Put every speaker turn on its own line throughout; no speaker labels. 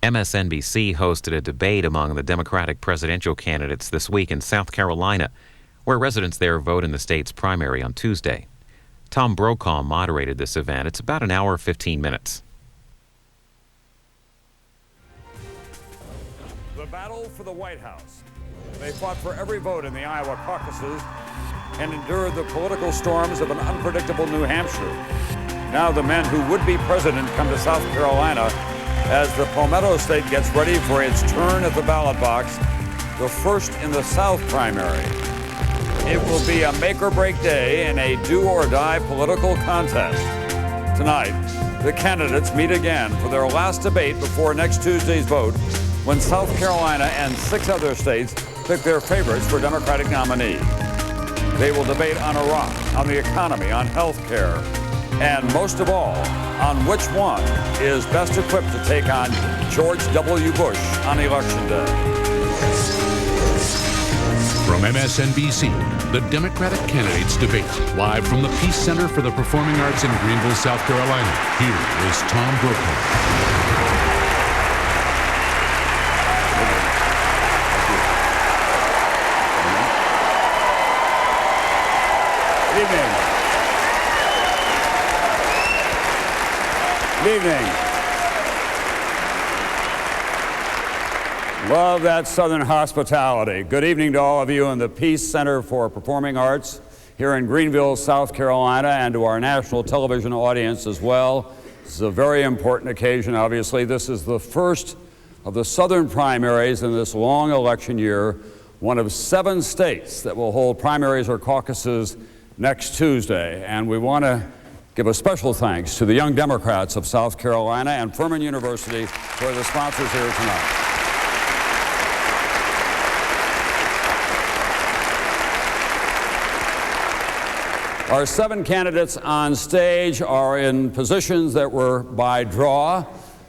MSNBC hosted a debate among the Democratic presidential candidates this week in South Carolina, where residents there vote in the state's primary on Tuesday. Tom Brokaw moderated this event. It's about an hour, 15 minutes.
The battle for the White House. They fought for every vote in the Iowa caucuses and endured the political storms of an unpredictable New Hampshire. Now the men who would be president come to South Carolina as the Palmetto State gets ready for its turn at the ballot box, the first in the South primary. It will be a make-or-break day in a do-or-die political contest. Tonight, the candidates meet again for their last debate before next Tuesday's vote, when South Carolina and 6 other states pick their favorites for Democratic nominee. They will debate on Iraq, on the economy, on health care, and most of all, on which one is best equipped to take on George W. Bush on Election Day.
From MSNBC, the Democratic candidates debate, live from the Peace Center for the Performing Arts in Greenville, South Carolina. Here is Tom Brokaw.
Good evening. Love that Southern hospitality. Good evening to all of you in the Peace Center for Performing Arts here in Greenville, South Carolina, and to our national television audience as well. This is a very important occasion, obviously. This is the first of the Southern primaries in this long election year, one of 7 states that will hold primaries or caucuses next Tuesday. And we want to give a special thanks to the Young Democrats of South Carolina and Furman University, who are the sponsors here tonight. Our 7 candidates on stage are in positions that were by draw.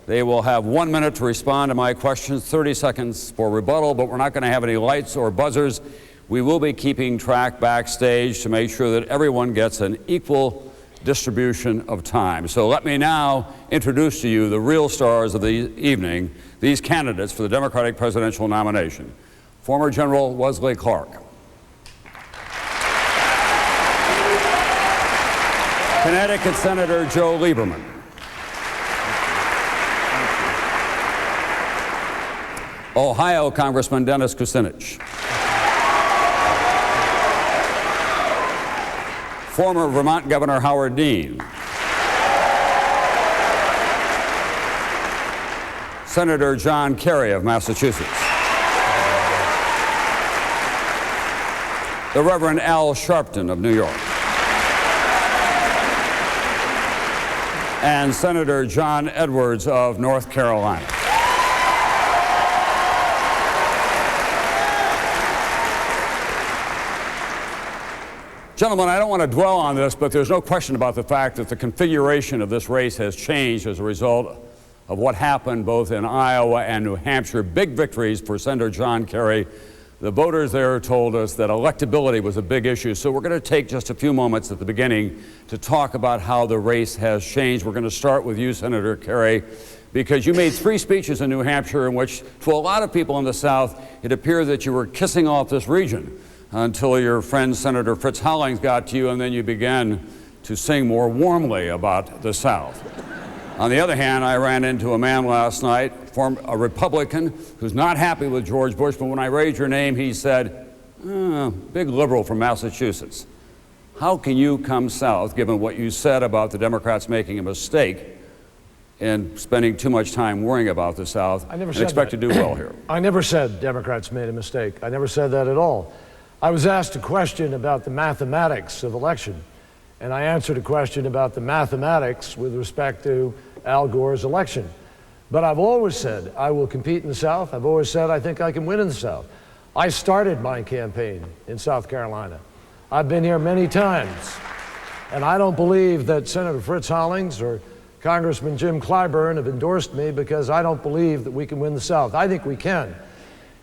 They will have 1 minute to respond to my questions, 30 seconds for rebuttal, but we're not going to have any lights or buzzers. We will be keeping track backstage to make sure that everyone gets an equal distribution of time. So let me now introduce to you the real stars of the evening, these candidates for the Democratic presidential nomination. Former General Wesley Clark. Connecticut Senator Joe Lieberman. Ohio Congressman Dennis Kucinich. Former Vermont Governor Howard Dean. Senator John Kerry of Massachusetts. The Reverend Al Sharpton of New York. And Senator John Edwards of North Carolina. Gentlemen, I don't want to dwell on this, but there's no question about the fact that the configuration of this race has changed as a result of what happened both in Iowa and New Hampshire. Big victories for Senator John Kerry. The voters there told us that electability was a big issue, so we're going to take just a few moments at the beginning to talk about how the race has changed. We're going to start with you, Senator Kerry, because you made 3 speeches in New Hampshire in which, to a lot of people in the South, it appeared that you were kissing off this region, until your friend Senator Fritz Hollings got to you, and then you began to sing more warmly about the South. On the other hand, I ran into a man last night, a Republican, who's not happy with George Bush, but when I raised your name, he said, big liberal from Massachusetts. How can you come south, given what you said about the Democrats making a mistake and spending too much time worrying about the South, and expect to do well here?
I never said Democrats made a mistake. I never said that at all. I was asked a question about the mathematics of election, and I answered a question about the mathematics with respect to Al Gore's election. But I've always said I will compete in the South. I've always said I think I can win in the South. I started my campaign in South Carolina. I've been here many times, and I don't believe that Senator Fritz Hollings or Congressman Jim Clyburn have endorsed me because I don't believe that we can win the South. I think we can.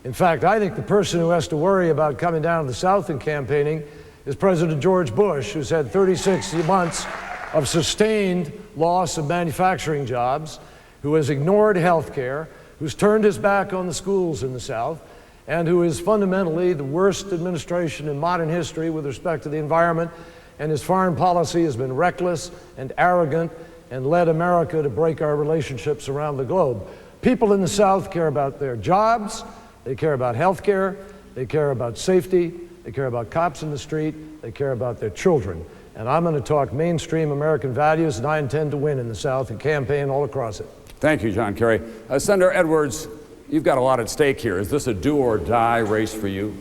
In fact, I think the person who has to worry about coming down to the South and campaigning is President George Bush, who's had 36 months of sustained loss of manufacturing jobs, who has ignored health care, who's turned his back on the schools in the South, and who is fundamentally the worst administration in modern history with respect to the environment, and his foreign policy has been reckless and arrogant and led America to break our relationships around the globe. People in the South care about their jobs, they care about health care, they care about safety, they care about cops in the street, they care about their children. And I'm going to talk mainstream American values, and I intend to win in the South and campaign all across it.
Thank you, John Kerry. Senator Edwards, you've got a lot at stake here. Is this a do or die race for you?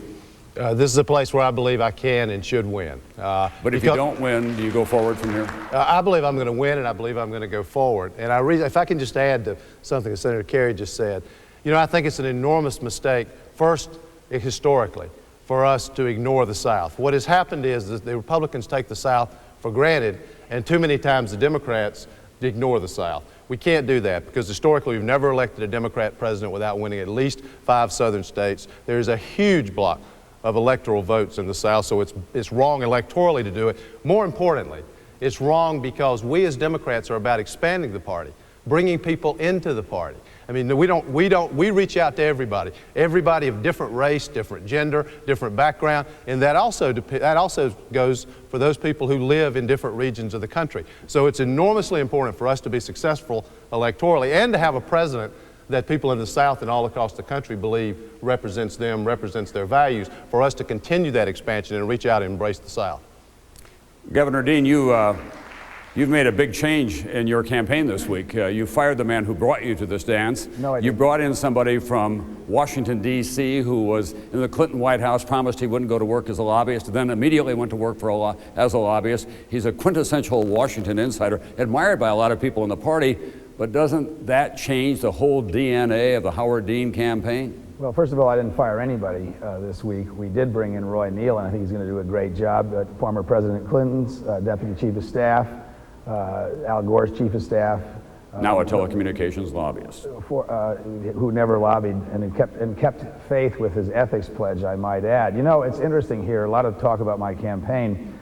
This is a place where I believe I can and should win.
But if you don't win, do you go forward from here?
I believe I'm going to win, and I believe I'm going to go forward. And if I can just add to something that Senator Kerry just said, you know, I think it's an enormous mistake, first, historically, for us to ignore the South. What has happened is that the Republicans take the South for granted, and too many times the Democrats ignore the South. We can't do that because historically we've never elected a Democrat president without winning at least 5 southern states. There's a huge block of electoral votes in the South, so it's wrong electorally to do it. More importantly, it's wrong because we as Democrats are about expanding the party, bringing people into the party. I mean, we reach out to everybody of different race, different gender, different background, and that also goes for those people who live in different regions of the country. So it's enormously important for us to be successful electorally and to have a president that people in the South and all across the country believe represents them, represents their values, for us to continue that expansion and reach out and embrace the South.
Governor Dean, you've made a big change in your campaign this week. You fired the man who brought you to this dance.
No, I didn't.
You brought in somebody from Washington, D.C., who was in the Clinton White House, promised he wouldn't go to work as a lobbyist, then immediately went to work as a lobbyist. He's a quintessential Washington insider, admired by a lot of people in the party. But doesn't that change the whole DNA of the Howard Dean campaign?
Well, first of all, I didn't fire anybody this week. We did bring in Roy Neal, and I think he's going to do a great job. Former President Clinton's Deputy Chief of Staff, Al Gore's Chief of Staff.
Now a telecommunications lobbyist.
Who never lobbied and kept faith with his ethics pledge, I might add. You know, it's interesting here, a lot of talk about my campaign.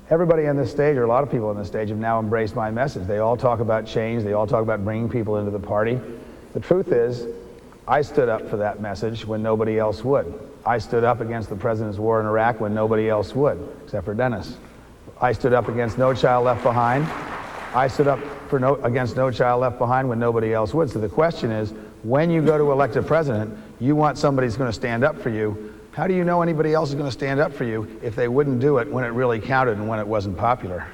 Everybody on this stage, or a lot of people on this stage, have now embraced my message. They all talk about change. They all talk about bringing people into the party. The truth is, I stood up for that message when nobody else would. I stood up against the president's war in Iraq when nobody else would, except for Dennis. I stood up against No Child Left Behind. I stood up against No Child Left Behind when nobody else would. So the question is, when you go to elect a president, you want somebody who's going to stand up for you. How do you know anybody else is going to stand up for you if they wouldn't do it when it really counted and when it wasn't popular?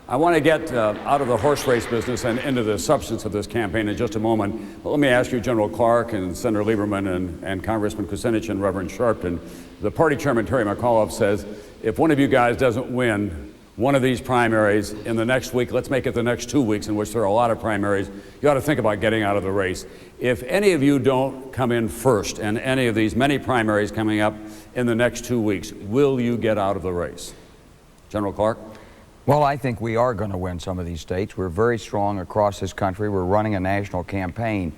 I want to get out of the horse race business and into the substance of this campaign in just a moment. But let me ask you, General Clark and Senator Lieberman and Congressman Kucinich and Reverend Sharpton, the party chairman, Terry McAuliffe, says if one of you guys doesn't win one of these primaries in the next week, let's make it the next 2 weeks in which there are a lot of primaries, you ought to think about getting out of the race. If any of you don't come in first in any of these many primaries coming up in the next 2 weeks, will you get out of the race? General Clark?
Well, I think we are going to win some of these states. We're very strong across this country. We're running a national campaign.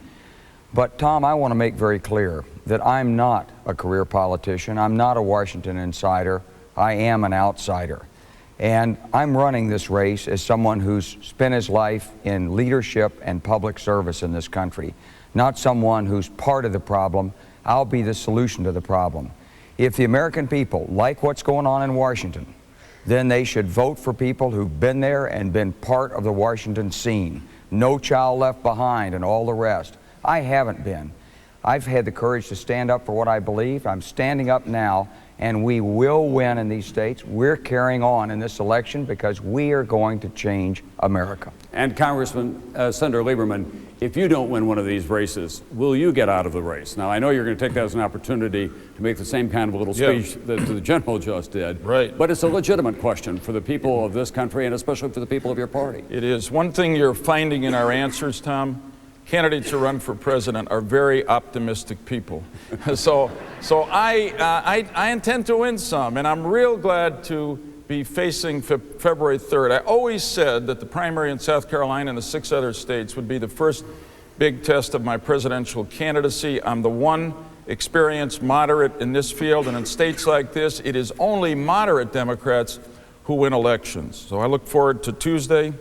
But, Tom, I want to make very clear that I'm not a career politician. I'm not a Washington insider. I am an outsider. And I'm running this race as someone who's spent his life in leadership and public service in this country, not someone who's part of the problem. I'll be the solution to the problem. If the American people like what's going on in Washington, then they should vote for people who've been there and been part of the Washington scene. No Child Left Behind and all the rest. I haven't been. I've had the courage to stand up for what I believe. I'm standing up now, and we will win in these states. We're carrying on in this election because we are going to change America.
And Congressman, Senator Lieberman, if you don't win one of these races, will you get out of the race? Now, I know you're going to take that as an opportunity to make the same kind of a little speech that the general just did.
Right.
But it's a legitimate question for the people of this country and especially for the people of your party.
It is. One thing you're finding in our answers, Tom, candidates who run for president are very optimistic people. So I intend to win some, and I'm real glad to be facing February 3rd. I always said that the primary in South Carolina and the 6 other states would be the first big test of my presidential candidacy. I'm the one experienced moderate in this field, and in states like this, it is only moderate Democrats who win elections. So I look forward to Tuesday,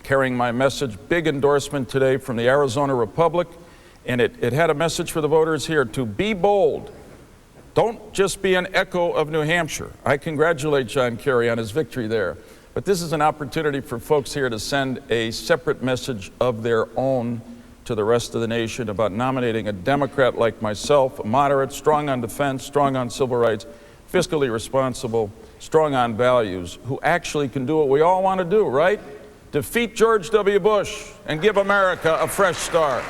carrying my message. Big endorsement today from the Arizona Republic And it had a message for the voters here to be bold. Don't just be an echo of New Hampshire. I congratulate John Kerry on his victory there. But this is an opportunity for folks here to send a separate message of their own to the rest of the nation about nominating a Democrat like myself, a moderate, strong on defense, strong on civil rights, fiscally responsible, strong on values, who actually can do what we all want to do, right? Defeat George W. Bush and give America a fresh start.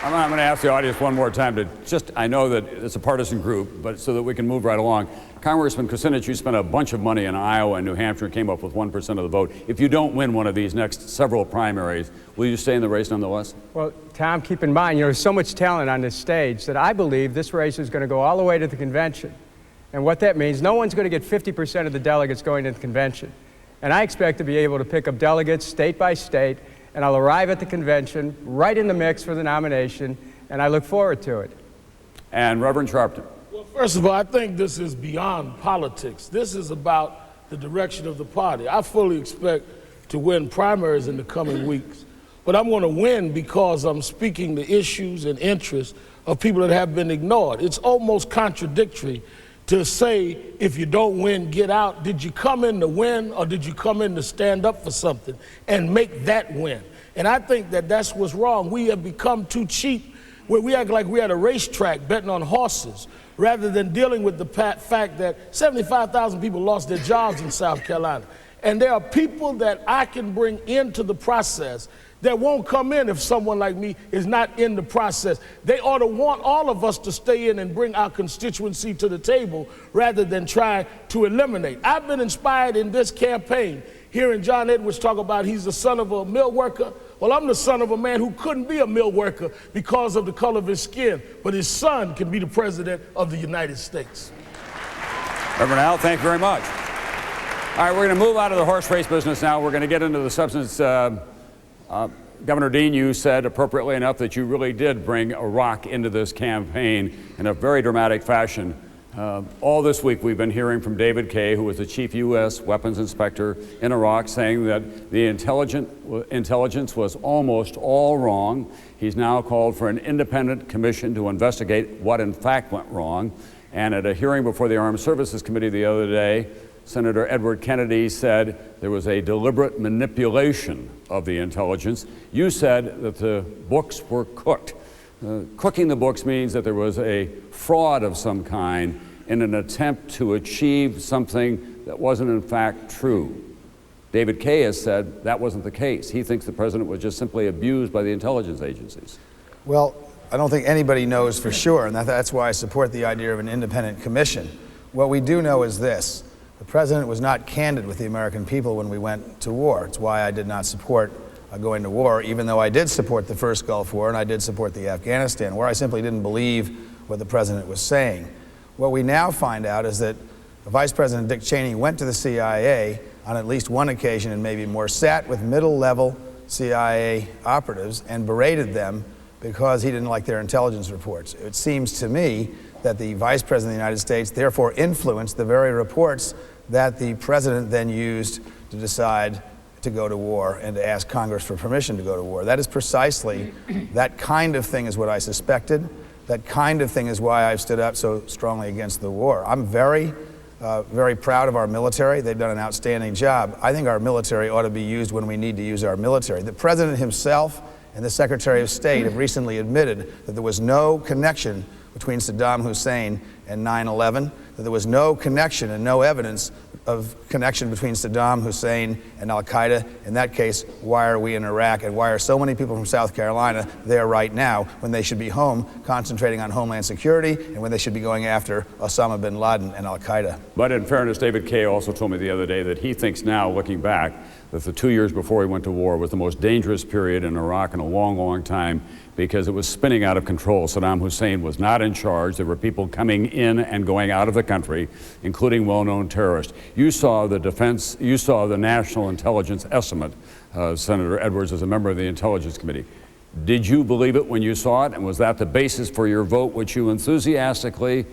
I'm going to ask the audience one more time to just, I know that it's a partisan group, but so that we can move right along. Congressman Kucinich, you spent a bunch of money in Iowa and New Hampshire and came up with 1% of the vote. If you don't win one of these next several primaries, will you stay in the race nonetheless?
Well, Tom, keep in mind, there's so much talent on this stage that I believe this race is going to go all the way to the convention. And what that means, no one's going to get 50% of the delegates going to the convention. And I expect to be able to pick up delegates state by state, and I'll arrive at the convention right in the mix for the nomination, and I look forward to it.
And Reverend Sharpton.
Well, first of all, I think this is beyond politics. This is about the direction of the party. I fully expect to win primaries in the coming weeks, but I'm going to win because I'm speaking the issues and interests of people that have been ignored. It's almost contradictory to say, if you don't win, get out. Did you come in to win, or did you come in to stand up for something and make that win? And I think that that's what's wrong. We have become too cheap, where we act like we're at a racetrack betting on horses, rather than dealing with the fact that 75,000 people lost their jobs in South Carolina. And there are people that I can bring into the process that won't come in if someone like me is not in the process. They ought to want all of us to stay in and bring our constituency to the table rather than try to eliminate. I've been inspired in this campaign, hearing John Edwards talk about he's the son of a mill worker. Well, I'm the son of a man who couldn't be a mill worker because of the color of his skin, but his son can be the president of the United States.
Reverend Al, thank you very much. All right, we're going to move out of the horse race business now. We're going to get into the substance. Governor Dean, you said appropriately enough that you really did bring Iraq into this campaign in a very dramatic fashion. All this week we've been hearing from David Kay, who was the chief U.S. weapons inspector in Iraq, saying that the intelligence was almost all wrong. He's now called for an independent commission to investigate what in fact went wrong. And at a hearing before the Armed Services Committee the other day, Senator Edward Kennedy said there was a deliberate manipulation of the intelligence. You said that the books were cooked. Cooking the books means that there was a fraud of some kind in an attempt to achieve something that wasn't in fact true. David Kay has said that wasn't the case. He thinks the president was just simply abused by the intelligence agencies.
Well, I don't think anybody knows for sure, and that's why I support the idea of an independent commission. What we do know is this. The president was not candid with the American people when we went to war. It's why I did not support going to war, even though I did support the first Gulf War and I did support the Afghanistan War. I simply didn't believe what the president was saying. What we now find out is that Vice President Dick Cheney went to the CIA on at least one occasion and maybe more, sat with middle-level CIA operatives and berated them because he didn't like their intelligence reports. It seems to me that the Vice President of the United States therefore influenced the very reports that the President then used to decide to go to war and to ask Congress for permission to go to war. That is precisely, that kind of thing is what I suspected. That kind of thing is why I've stood up so strongly against the war. I'm very proud of our military. They've done an outstanding job. I think our military ought to be used when we need to use our military. The President himself and the Secretary of State have recently admitted that there was no connection between Saddam Hussein and 9/11, that there was no connection and no evidence of connection between Saddam Hussein and al-Qaeda. In that case, why are we in Iraq, and why are so many people from South Carolina there right now when they should be home concentrating on homeland security and when they should be going after Osama bin Laden and al-Qaeda?
But in fairness, David Kay also told me the other day that he thinks now, looking back, that the 2 years before he went to war was the most dangerous period in Iraq in a long, long time, because it was spinning out of control. Saddam Hussein was not in charge. There were people coming in and going out of the country, including well-known terrorists. You saw the National Intelligence Estimate, Senator Edwards, as a member of the Intelligence Committee. Did you believe it when you saw it, and was that the basis for your vote, which you enthusiastically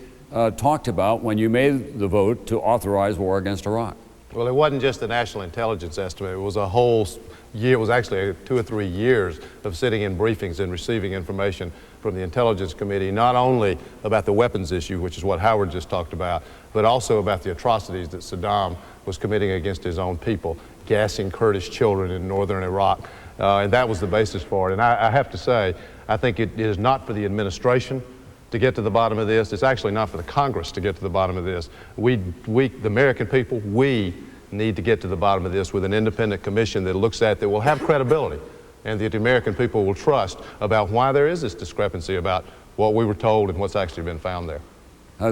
talked about when you made the vote to authorize war against Iraq?
Well, it wasn't just the National Intelligence Estimate. It was a whole it was actually 2 or 3 years of sitting in briefings and receiving information from the Intelligence Committee, not only about the weapons issue, which is what Howard just talked about, but also about the atrocities that Saddam was committing against his own people, gassing Kurdish children in northern Iraq. And that was the basis for it. And I have to say, I think it is not for the administration to get to the bottom of this. It's actually not for the Congress to get to the bottom of this. We the American people, we need to get to the bottom of this with an independent commission that looks at, that will have credibility, and that the American people will trust about why there is this discrepancy about what we were told and what's actually been found there.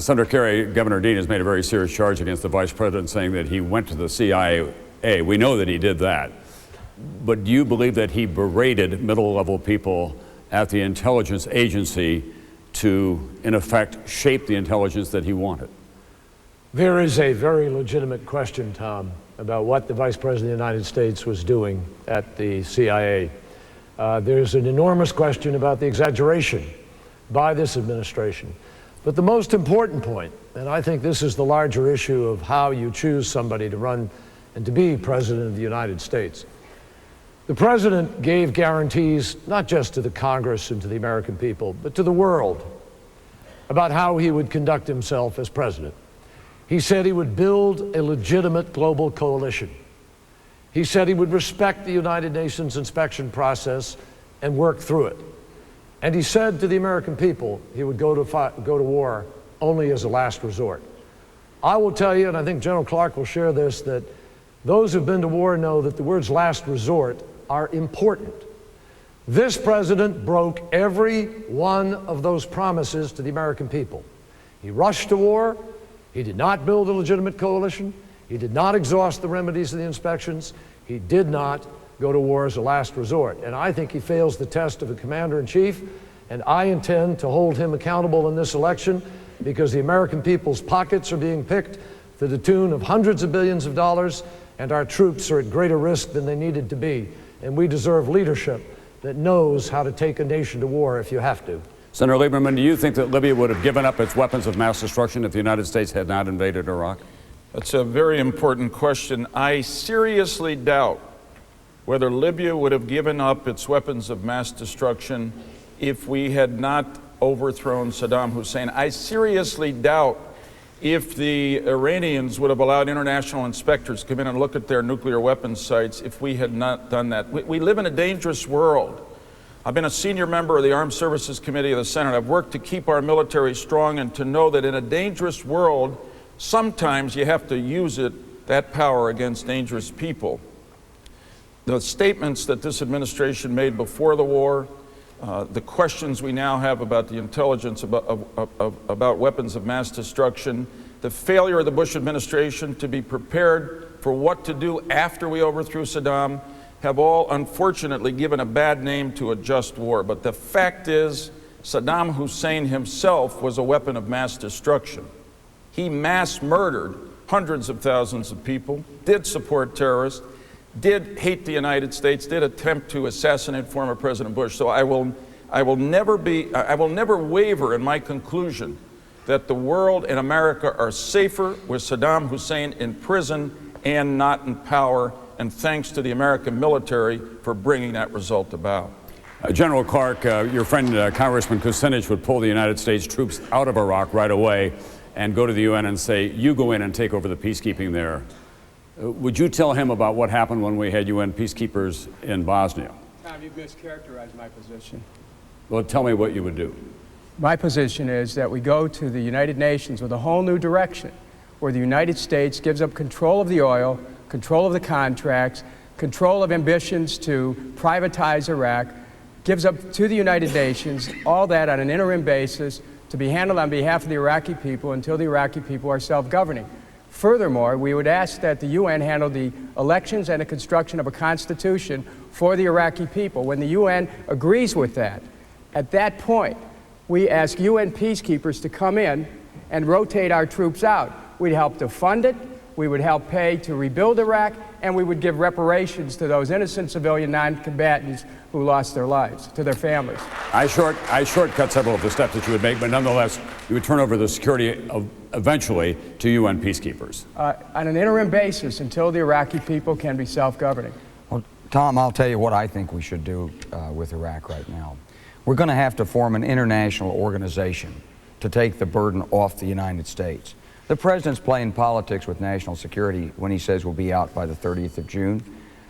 Senator Kerry, Governor Dean has made a very serious charge against the Vice President, saying that he went to the CIA. We know that he did that. But do you believe that he berated middle-level people at the intelligence agency to, in effect, shape the intelligence that he wanted?
There is a very legitimate question, Tom, about what the Vice President of the United States was doing at the CIA. There's an enormous question about the exaggeration by this administration. But the most important point, and I think this is the larger issue of how you choose somebody to run and to be President of the United States. The President gave guarantees not just to the Congress and to the American people, but to the world about how he would conduct himself as President. He said he would build a legitimate global coalition. He said he would respect the United Nations inspection process and work through it. And he said to the American people he would go to war only as a last resort. I will tell you, and I think General Clark will share this, that those who've been to war know that the words last resort are important. This president broke every one of those promises to the American people. He rushed to war. He did not build a legitimate coalition. He did not exhaust the remedies of the inspections. He did not go to war as a last resort. And I think he fails the test of a commander-in-chief, and I intend to hold him accountable in this election, because the American people's pockets are being picked to the tune of hundreds of billions of dollars, and our troops are at greater risk than they needed to be. And we deserve leadership that knows how to take a nation to war if you have to.
Senator Lieberman, do you think that Libya would have given up its weapons of mass destruction if the United States had not invaded Iraq?
That's a very important question. I seriously doubt whether Libya would have given up its weapons of mass destruction if we had not overthrown Saddam Hussein. I seriously doubt if the Iranians would have allowed international inspectors to come in and look at their nuclear weapons sites if we had not done that. We live in a dangerous world. I've been a senior member of the Armed Services Committee of the Senate. I've worked to keep our military strong and to know that in a dangerous world, sometimes you have to use that power against dangerous people. The statements that this administration made before the war, the questions we now have about the intelligence about weapons of mass destruction, the failure of the Bush administration to be prepared for what to do after we overthrew Saddam, have all unfortunately given a bad name to a just war. But the fact is, Saddam Hussein himself was a weapon of mass destruction. He mass murdered hundreds of thousands of people, did support terrorists, did hate the United States, did attempt to assassinate former President Bush. So I will never waver in my conclusion that the world and America are safer with Saddam Hussein in prison and not in power, and thanks to the American military for bringing that result about.
General Clark, your friend Congressman Kucinich would pull the United States troops out of Iraq right away and go to the UN and say, you go in and take over the peacekeeping there. Would you tell him about what happened when we had UN peacekeepers in Bosnia?
Tom, you've mischaracterized my position.
Well, tell me what you would do.
My position is that we go to the United Nations with a whole new direction, where the United States gives up control of the oil, control of the contracts, control of ambitions to privatize Iraq, gives up to the United Nations, all that on an interim basis to be handled on behalf of the Iraqi people until the Iraqi people are self-governing. Furthermore, we would ask that the UN handle the elections and the construction of a constitution for the Iraqi people. When the UN agrees with that, at that point, we ask UN peacekeepers to come in and rotate our troops out. We'd help to fund it, we would help pay to rebuild Iraq, and we would give reparations to those innocent civilian non-combatants who lost their lives, to their families.
I shortcut several of the steps that you would make, but nonetheless, you would turn over the security eventually to UN peacekeepers.
On an interim basis until the Iraqi people can be self-governing.
Well, Tom, I'll tell you what I think we should do with Iraq right now. We're going to have to form an international organization to take the burden off the United States. The president's playing politics with national security when he says we'll be out by the 30th of June.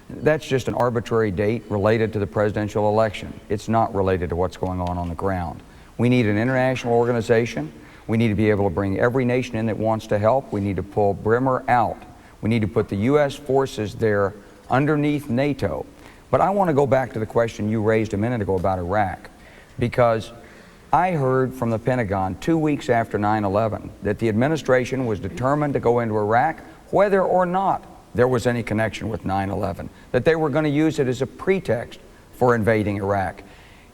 That's just an arbitrary date related to the presidential election. It's not related to what's going on the ground. We need an international organization. We need to be able to bring every nation in that wants to help. We need to pull Bremer out. We need to put the U.S. forces there underneath NATO. But I want to go back to the question you raised a minute ago about Iraq, because I heard from the Pentagon 2 weeks after 9/11 that the administration was determined to go into Iraq whether or not there was any connection with 9/11, that they were going to use it as a pretext for invading Iraq.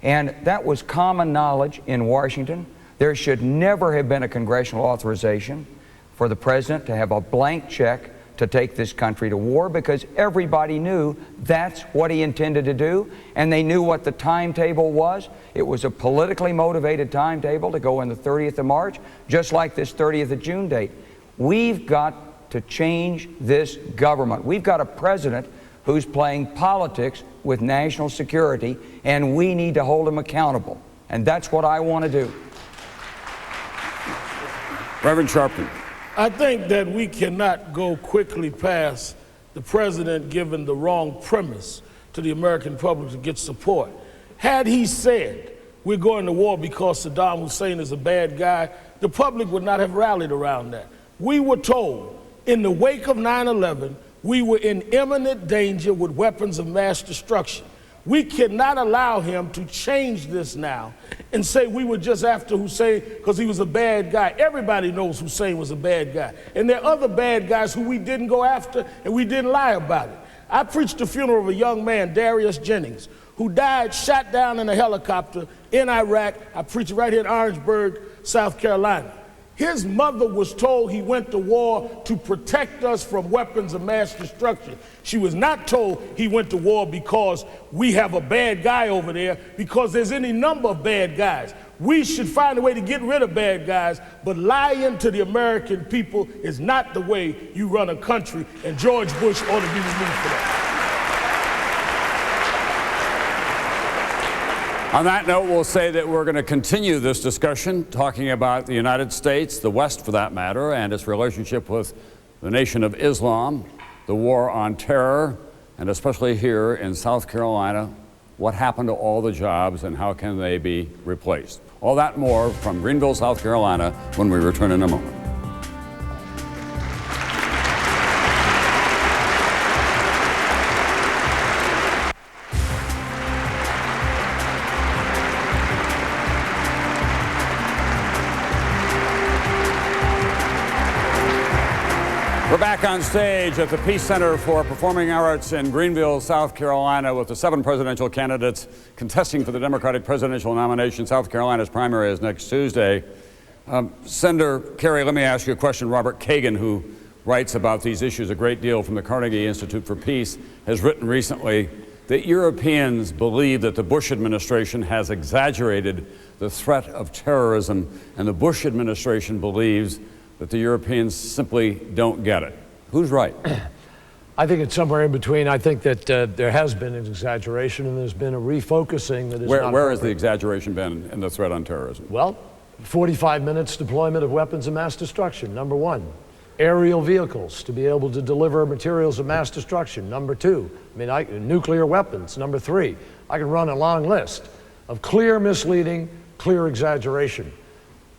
And that was common knowledge in Washington. There should never have been a congressional authorization for the president to have a blank check to take this country to war, because everybody knew that's what he intended to do, and they knew what the timetable was. It was a politically motivated timetable to go on the 30th of March, just like this 30th of June date. We've got to change this government. We've got a president who's playing politics with national security, and we need to hold him accountable. And that's what I want to do.
Reverend Sharpton.
I think that we cannot go quickly past the president giving the wrong premise to the American public to get support. Had he said, we're going to war because Saddam Hussein is a bad guy, the public would not have rallied around that. We were told in the wake of 9/11, we were in imminent danger with weapons of mass destruction. We cannot allow him to change this now and say we were just after Hussein because he was a bad guy. Everybody knows Hussein was a bad guy. And there are other bad guys who we didn't go after and we didn't lie about it. I preached the funeral of a young man, Darius Jennings, who died shot down in a helicopter in Iraq. I preached right here in Orangeburg, South Carolina. His mother was told he went to war to protect us from weapons of mass destruction. She was not told he went to war because we have a bad guy over there, because there's any number of bad guys. We should find a way to get rid of bad guys, but lying to the American people is not the way you run a country, and George Bush ought to be removed for that.
On that note, we'll say that we're going to continue this discussion talking about the United States, the West for that matter, and its relationship with the Nation of Islam, the war on terror, and especially here in South Carolina, what happened to all the jobs and how can they be replaced. All that and more from Greenville, South Carolina, when we return in a moment. We're back on stage at the Peace Center for Performing Arts in Greenville, South Carolina, with the 7 presidential candidates contesting for the Democratic presidential nomination. South Carolina's primary is next Tuesday. Senator Kerry, let me ask you a question. Robert Kagan, who writes about these issues a great deal from the Carnegie Institute for Peace, has written recently that Europeans believe that the Bush administration has exaggerated the threat of terrorism, and the Bush administration believes that the Europeans simply don't get it. Who's right?
I think it's somewhere in between. I think that there has been an exaggeration and there's been a refocusing that is not
Where has the exaggeration been in the threat on terrorism?
Well, 45 minutes deployment of weapons of mass destruction, number one. Aerial vehicles to be able to deliver materials of mass destruction, number two. Nuclear weapons, number three. I can run a long list of clear misleading, clear exaggeration.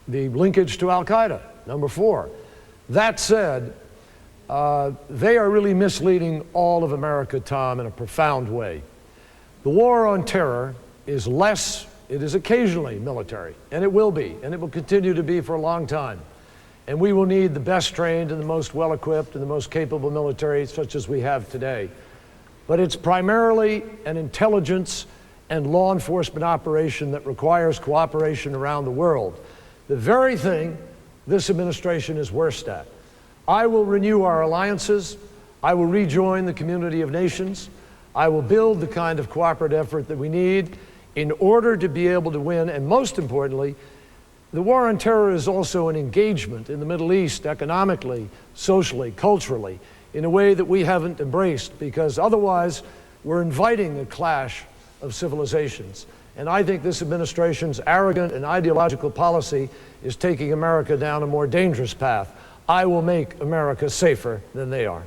The linkage to Al-Qaeda, number four. That said, they are really misleading all of America, Tom, in a profound way. The war on terror is less, it is occasionally military, and it will be, and it will continue to be for a long time. And we will need the best trained and the most well-equipped and the most capable military such as we have today. But it's primarily an intelligence and law enforcement operation that requires cooperation around the world. The very thing this administration is worst at. I will renew our alliances. I will rejoin the community of nations. I will build the kind of cooperative effort that we need in order to be able to win. And most importantly, the war on terror is also an engagement in the Middle East economically, socially, culturally, in a way that we haven't embraced, because otherwise We're inviting a clash of civilizations. And I think this administration's arrogant and ideological policy is taking America down a more dangerous path. I will make America safer than they are.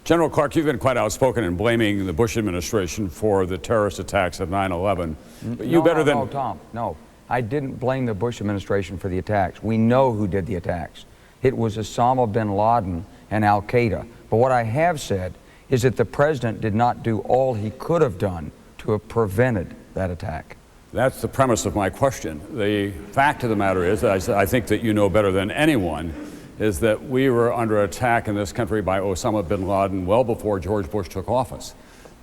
General Clark, you've been quite outspoken in blaming the Bush administration for the terrorist attacks of 9/11. But you
No, Tom, no. I didn't blame the Bush administration for the attacks. We know who did the attacks. It was Osama bin Laden and Al Qaeda. But what I have said is that the president did not do all he could have done to have prevented that attack.
That's the premise of my question. The fact of the matter is, I think that you know better than anyone, is that we were under attack in this country by Osama bin Laden well before George Bush took office.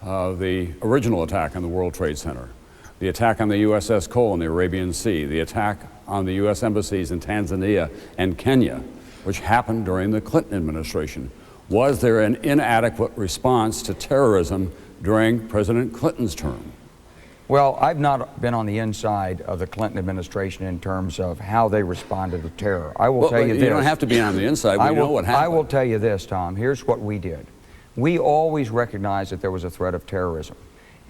The original attack on the World Trade Center, the attack on the USS Cole in the Arabian Sea, the attack on the U.S. embassies in Tanzania and Kenya, which happened during the Clinton administration. Was there an inadequate response to terrorism during President Clinton's term?
Well, I've not been on the inside of the Clinton administration in terms of how they responded to terror. I will tell you this.
You don't have to be on the inside. We know what happened.
I will tell you this, Tom. Here's what we did. We always recognized that there was a threat of terrorism.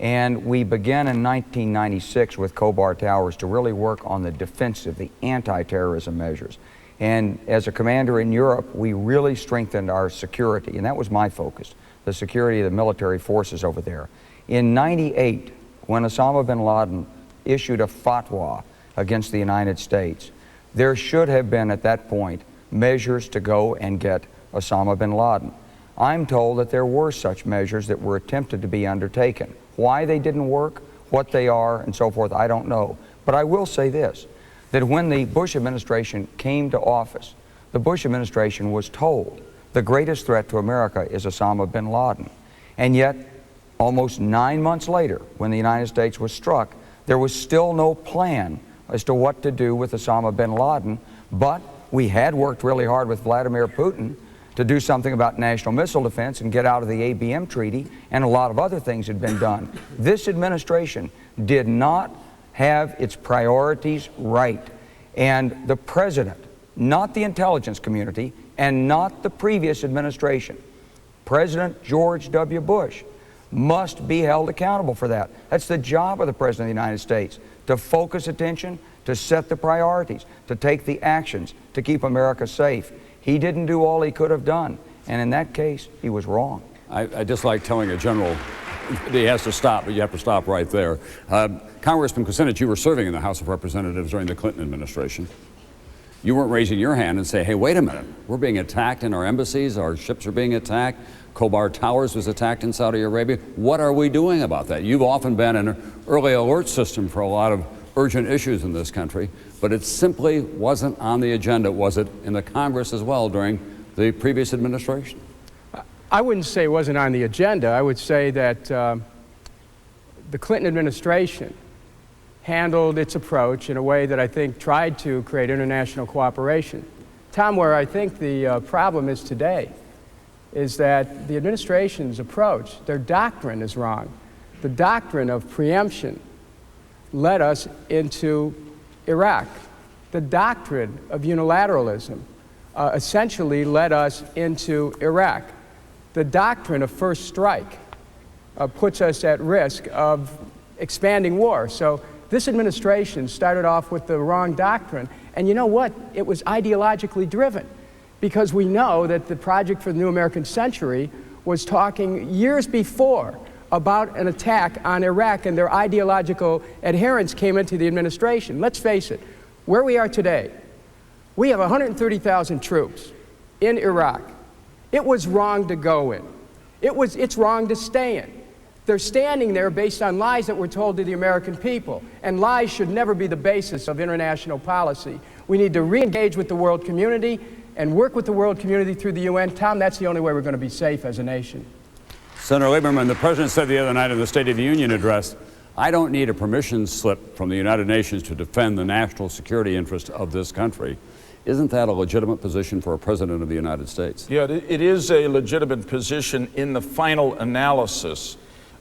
And we began in 1996 with Khobar Towers to really work on the defensive, the anti-terrorism measures. And as a commander in Europe, we really strengthened our security, and that was my focus, the security of the military forces over there. In '98, when Osama bin Laden issued a fatwa against the United States, there should have been at that point measures to go and get Osama bin Laden. I'm told that there were such measures that were attempted to be undertaken. Why they didn't work, what they are, and so forth, I don't know. But I will say this, that when the Bush administration came to office, the Bush administration was told the greatest threat to America is Osama bin Laden. And yet, almost 9 months later, when the United States was struck, there was still no plan as to what to do with Osama bin Laden, but we had worked really hard with Vladimir Putin to do something about national missile defense and get out of the ABM treaty, and a lot of other things had been done. This administration did not have its priorities right. And the president, not the intelligence community, and not the previous administration, President George W. Bush, must be held accountable for that. That's the job of the President of the United States, to focus attention, to set the priorities, to take the actions, to keep America safe. He didn't do all he could have done, and in that case, he was wrong.
I just like telling a general that he has to stop, but you have to stop right there. Congressman Kucinich, you were serving in the House of Representatives during the Clinton administration. You weren't raising your hand and say, hey, wait a minute, we're being attacked in our embassies, our ships are being attacked, Khobar Towers was attacked in Saudi Arabia. What are we doing about that? You've often been an early alert system for a lot of urgent issues in this country, but it simply wasn't on the agenda, was it, in the Congress as well during the previous administration?
I wouldn't say it wasn't on the agenda. I would say that the Clinton administration handled its approach in a way that I think tried to create international cooperation. Tom, where I think the problem is today is that the administration's approach, their doctrine is wrong. The doctrine of preemption led us into Iraq. The doctrine of unilateralism essentially led us into Iraq. The doctrine of first strike puts us at risk of expanding war. So this administration started off with the wrong doctrine, and you know what? It was ideologically driven, because we know that the Project for the New American Century was talking years before about an attack on Iraq, and their ideological adherents came into the administration. Let's face it, where we are today, we have 130,000 troops in Iraq. It was wrong to go in. It's wrong to stay in. They're standing there based on lies that were told to the American people, and lies should never be the basis of international policy. We need to re-engage with the world community and work with the world community through the UN. Tom, that's the only way we're going to be safe as a nation.
Senator Lieberman, the President said the other night in the State of the Union address, I don't need a permission slip from the United Nations to defend the national security interest of this country. Isn't that a legitimate position for a President of the United States?
Yeah, it is a legitimate position in the final analysis.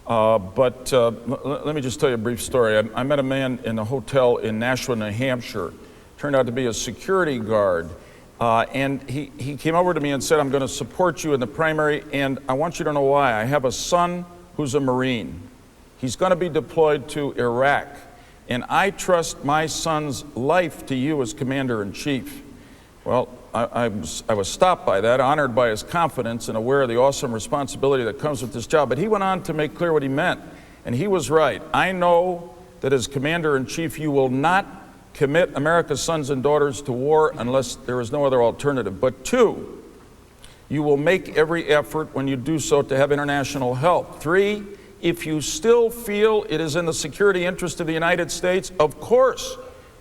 But let me just tell you a brief story. I met a man in a hotel in Nashua, New Hampshire. Turned out to be a security guard. And he came over to me and said, I'm going to support you in the primary, and I want you to know why. I have a son who who's a Marine. He's going to be deployed to Iraq. And I trust my son's life to you as Commander-in-Chief. Well, I was stopped by that, honored by his confidence and aware of the awesome responsibility that comes with this job. But he went on to make clear what he meant. And he was right. I know that as Commander-in-Chief, you will not commit America's sons and daughters to war unless there is no other alternative. But two, you will make every effort when you do so to have international help. Three, if you still feel it is in the security interest of the United States, of course,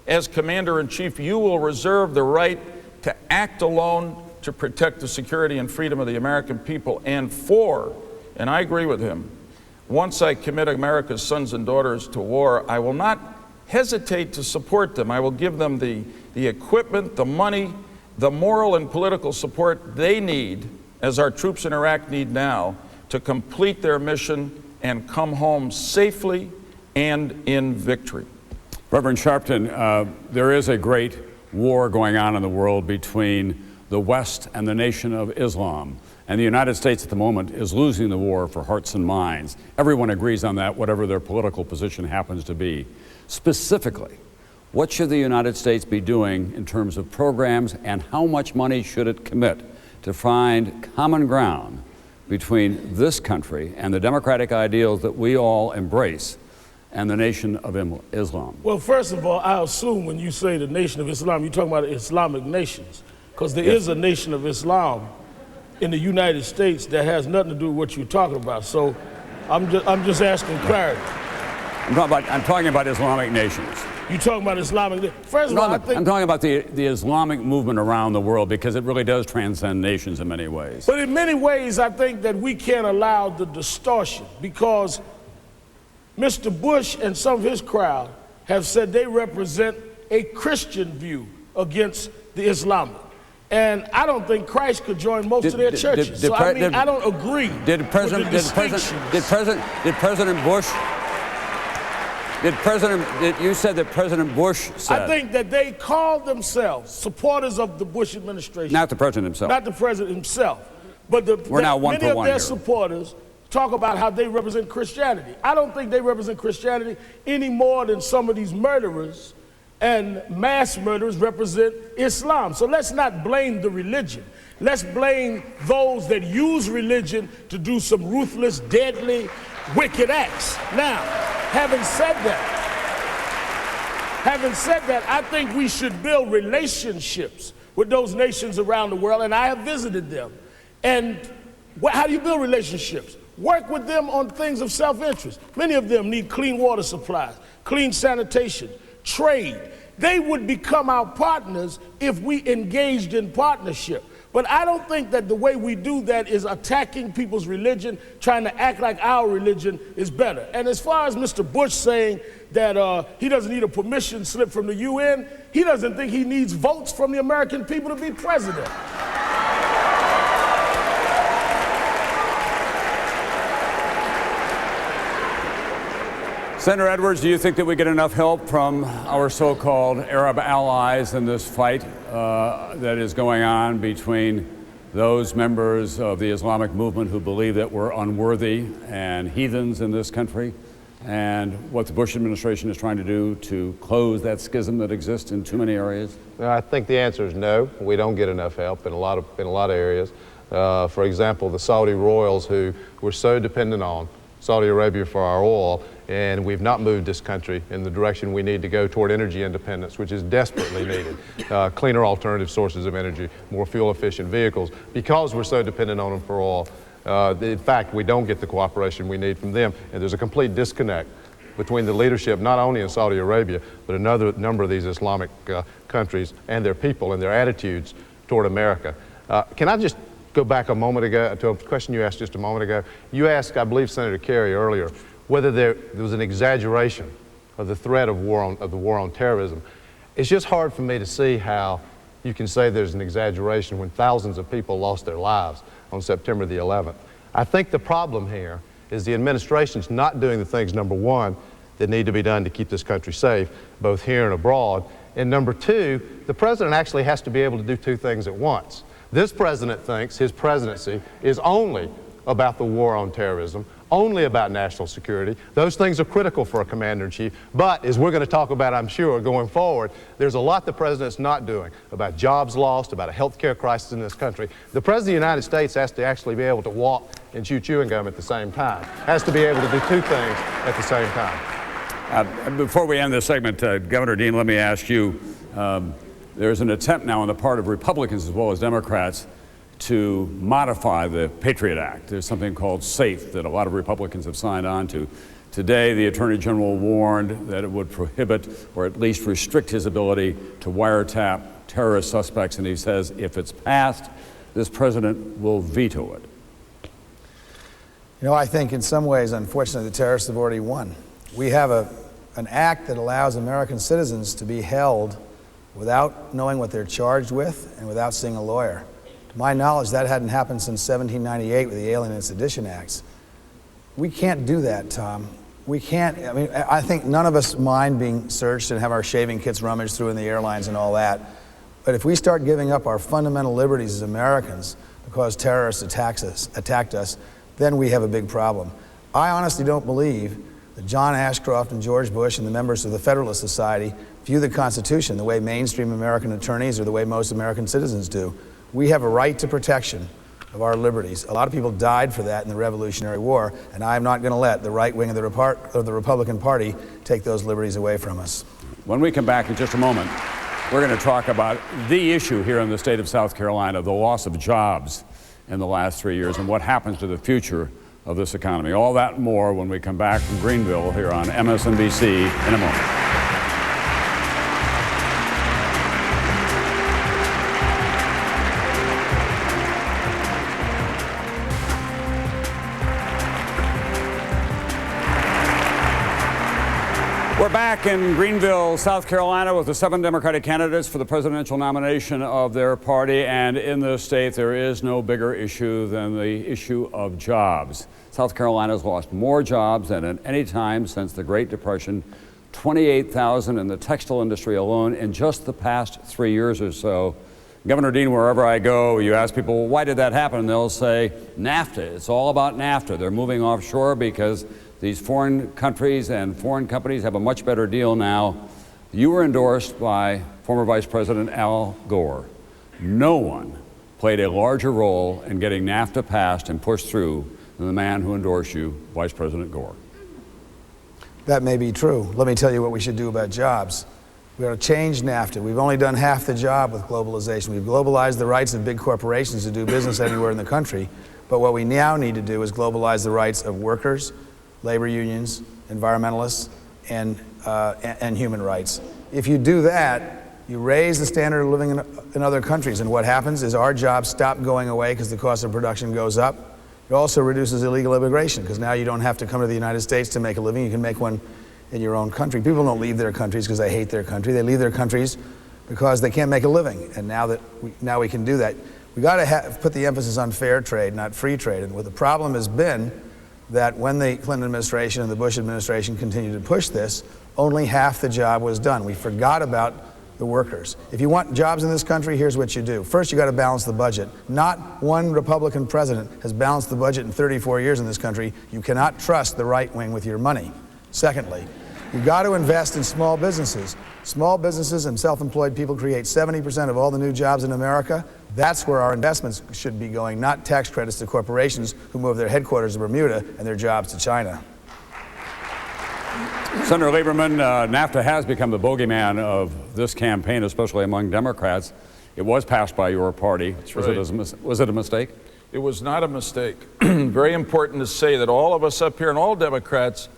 as Commander-in-Chief, you will reserve the right to act alone to protect the security and freedom of the American people. And four, and I agree with him, once I commit America's sons and daughters to war, I will not hesitate to support them. I will give them the equipment, the money, the moral and political support they need, as our troops in Iraq need now, to complete their mission and come home safely and in victory.
Reverend Sharpton, there is a great war going on in the world between the West and the Nation of Islam. And the United States at the moment is losing the war for hearts and minds. Everyone agrees on that, whatever their political position happens to be. Specifically, what should the United States be doing in terms of programs, and how much money should it commit to find common ground between this country and the democratic ideals that we all embrace and the Nation of Islam?
Well, first of all, I assume when you say the Nation of Islam, you're talking about Islamic nations, because there is a Nation of Islam in the United States that has nothing to do with what you're talking about. So I'm just asking clarity.
I'm talking about Islamic nations.
You're talking about Islamic. First of all,
I'm talking about the Islamic movement around the world, because it really does transcend nations in many ways.
But in many ways, I think that we can't allow the distortion, because Mr. Bush and some of his crowd have said they represent a Christian view against the Islamic. And I don't think Christ could join most of their churches. So I mean, I don't agree with the distinctions.
You said that President Bush said.
I think that they called themselves supporters of the Bush administration.
Not the president himself.
Not the president himself. But many of their supporters talk about how they represent Christianity. I don't think they represent Christianity any more than some of these murderers and mass murderers represent Islam. So let's not blame the religion. Let's blame those that use religion to do some ruthless, deadly, wicked acts. Now, having said that, I think we should build relationships with those nations around the world, and I have visited them. And how do you build relationships? Work with them on things of self-interest. Many of them need clean water supplies, clean sanitation, trade. They would become our partners if we engaged in partnership. But I don't think that the way we do that is attacking people's religion, trying to act like our religion is better. And as far as Mr. Bush saying that he doesn't need a permission slip from the UN, he doesn't think he needs votes from the American people to be president.
Senator Edwards, do you think that we get enough help from our so-called Arab allies in this fight that is going on between those members of the Islamic movement who believe that we're unworthy and heathens in this country, and what the Bush administration is trying to do to close that schism that exists in too many areas?
I think the answer is no. We don't get enough help in a lot of areas. For example, the Saudi royals, who we're so dependent on, Saudi Arabia, for our oil, and we've not moved this country in the direction we need to go toward energy independence, which is desperately needed. Cleaner alternative sources of energy, more fuel-efficient vehicles, because we're so dependent on them for oil. In fact, we don't get the cooperation we need from them, and there's a complete disconnect between the leadership, not only in Saudi Arabia, but another number of these Islamic countries and their people and their attitudes toward America. Can I just go back a moment ago to a question you asked just a moment ago? You asked, I believe, Senator Kerry earlier, whether there was an exaggeration of the threat of the war on terrorism. It's just hard for me to see how you can say there's an exaggeration when thousands of people lost their lives on September the 11th. I think the problem here is the administration's not doing the things, number one, that need to be done to keep this country safe, both here and abroad. And number two, the president actually has to be able to do two things at once. This president thinks his presidency is only about the war on terrorism, only about national security. Those things are critical for a commander-in-chief, but as we're going to talk about, I'm sure, going forward, there's a lot the president's not doing about jobs lost, about a health care crisis in this country. The president of the United States has to actually be able to walk and chew chewing gum at the same time, has to be able to do two things at the same time.
Before we end this segment, Governor Dean, let me ask you, there's an attempt now on the part of Republicans as well as Democrats to modify the Patriot Act. There's something called SAFE that a lot of Republicans have signed on to. Today, the Attorney General warned that it would prohibit or at least restrict his ability to wiretap terrorist suspects, and he says if it's passed, this president will veto it.
You know, I think in some ways, unfortunately, the terrorists have already won. We have an act that allows American citizens to be held without knowing what they're charged with and without seeing a lawyer. To my knowledge, that hadn't happened since 1798 with the Alien and Sedition Acts. We can't do that, Tom. We can't. I mean, I think none of us mind being searched and have our shaving kits rummaged through in the airlines and all that. But if we start giving up our fundamental liberties as Americans because terrorists attacked us, then we have a big problem. I honestly don't believe that John Ashcroft and George Bush and the members of the Federalist Society view the Constitution the way mainstream American attorneys or the way most American citizens do. We have a right to protection of our liberties. A lot of people died for that in the Revolutionary War, and I'm not going to let the right wing of the Republican Party take those liberties away from us.
When we come back in just a moment, we're going to talk about the issue here in the state of South Carolina, the loss of jobs in the last 3 years and what happens to the future of this economy. All that and more when we come back from Greenville here on MSNBC in a moment. We're back in Greenville, South Carolina with the 7 Democratic candidates for the presidential nomination of their party, and in this state there is no bigger issue than the issue of jobs. South Carolina has lost more jobs than at any time since the Great Depression, 28,000 in the textile industry alone in just the past 3 years or so. Governor Dean, wherever I go, you ask people, well, why did that happen? And they'll say, NAFTA. It's all about NAFTA. They're moving offshore because these foreign countries and foreign companies have a much better deal now. You were endorsed by former Vice President Al Gore. No one played a larger role in getting NAFTA passed and pushed through than the man who endorsed you, Vice President Gore.
That may be true. Let me tell you what we should do about jobs. We ought to change NAFTA. We've only done half the job with globalization. We've globalized the rights of big corporations to do business anywhere in the country. But what we now need to do is globalize the rights of workers, labor unions, environmentalists, and human rights. If you do that, you raise the standard of living in other countries, and what happens is our jobs stop going away because the cost of production goes up. It also reduces illegal immigration because now you don't have to come to the United States to make a living. You can make one in your own country. People don't leave their countries because they hate their country. They leave their countries because they can't make a living. And now we can do that. We got to put the emphasis on fair trade, not free trade. And what the problem has been that when the Clinton administration and the Bush administration continued to push this, only half the job was done. We forgot about the workers. If you want jobs in this country, here's what you do. First, you got to balance the budget. Not one Republican president has balanced the budget in 34 years in this country. You cannot trust the right wing with your money. Secondly, you've got to invest in small businesses. Small businesses and self-employed people create 70% of all the new jobs in America. That's where our investments should be going, not tax credits to corporations who move their headquarters to Bermuda and their jobs to China.
Senator Lieberman, NAFTA has become the bogeyman of this campaign, especially among Democrats. It was passed by your party.
That's right.
Was it a mistake?
It was not a mistake. Very important to say that all of us up here and all Democrats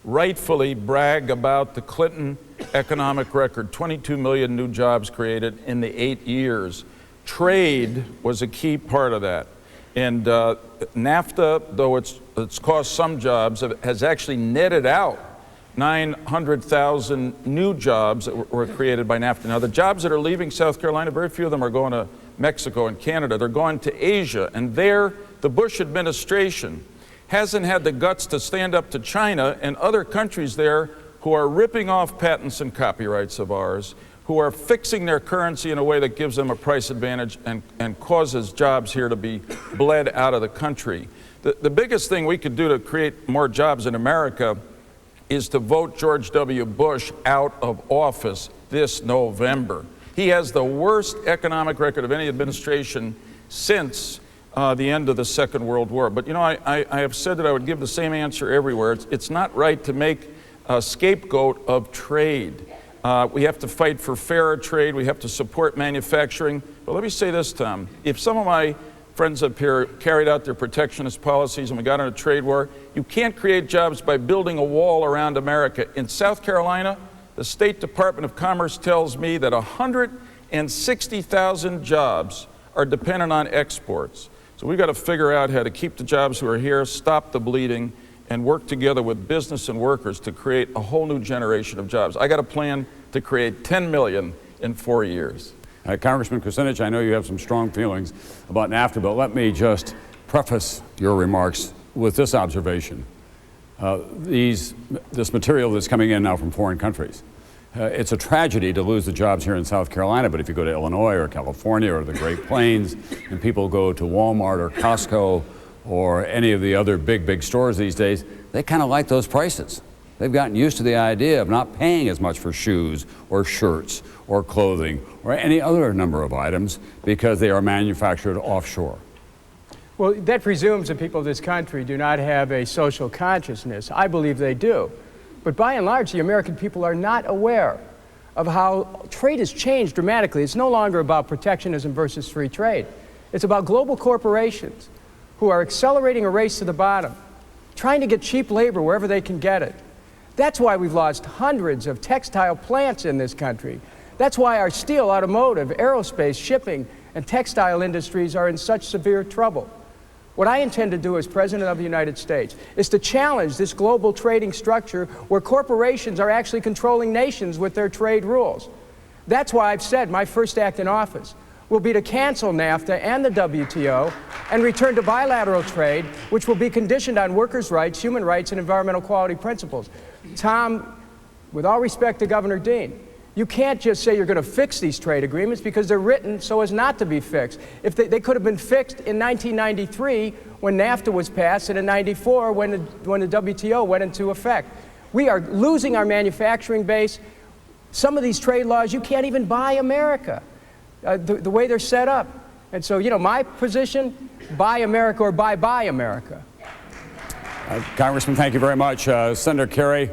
rightfully brag about the Clinton economic record, 22 million new jobs created in the 8 years. Trade was a key part of that. And NAFTA, though it's cost some jobs, has actually netted out 900,000 new jobs that were created by NAFTA. Now, the jobs that are leaving South Carolina, very few of them are going to Mexico and Canada. They're going to Asia. And there, the Bush administration hasn't had the guts to stand up to China and other countries there who are ripping off patents and copyrights of ours, who are fixing their currency in a way that gives them a price advantage and causes jobs here to be bled out of the country. The biggest thing we could do to create more jobs in America is to vote George W. Bush out of office this November. He has the worst economic record of any administration since the end of the Second World War. But you know, I have said that I would give the same answer everywhere. It's not right to make a scapegoat of trade. We have to fight for fairer trade. We have to support manufacturing. But let me say this, Tom. If some of my friends up here carried out their protectionist policies and we got in a trade war, you can't create jobs by building a wall around America. In South Carolina, the State Department of Commerce tells me that 160,000 jobs are dependent on exports. So we've got to figure out how to keep the jobs who are here, stop the bleeding, and work together with business and workers to create a whole new generation of jobs. I got a plan to create 10 million in 4 years.
Congressman Kucinich, I know you have some strong feelings about NAFTA, but let me just preface your remarks with this observation. This material that's coming in now from foreign countries, it's a tragedy to lose the jobs here in South Carolina, but if you go to Illinois or California or the Great Plains and people go to Walmart or Costco or any of the other big stores these days, they kind of like those prices. They've gotten used to the idea of not paying as much for shoes or shirts or clothing or any other number of items because they are manufactured offshore.
Well, that presumes that people of this country do not have a social consciousness. I believe they do. But by and large, the American people are not aware of how trade has changed dramatically. It's no longer about protectionism versus free trade. It's about global corporations who are accelerating a race to the bottom, trying to get cheap labor wherever they can get it. That's why we've lost hundreds of textile plants in this country. That's why our steel, automotive, aerospace, shipping, and textile industries are in such severe trouble. What I intend to do as President of the United States is to challenge this global trading structure where corporations are actually controlling nations with their trade rules. That's why I've said my first act in office will be to cancel NAFTA and the WTO and return to bilateral trade, which will be conditioned on workers' rights, human rights, and environmental quality principles. Tom, with all respect to Governor Dean, you can't just say you're going to fix these trade agreements because they're written so as not to be fixed. If they could have been fixed in 1993 when NAFTA was passed and in 94 when the WTO went into effect. We are losing our manufacturing base. Some of these trade laws, you can't even buy America, the way they're set up. And so, you know, my position, buy America or buy America.
Congressman, thank you very much. Senator Kerry,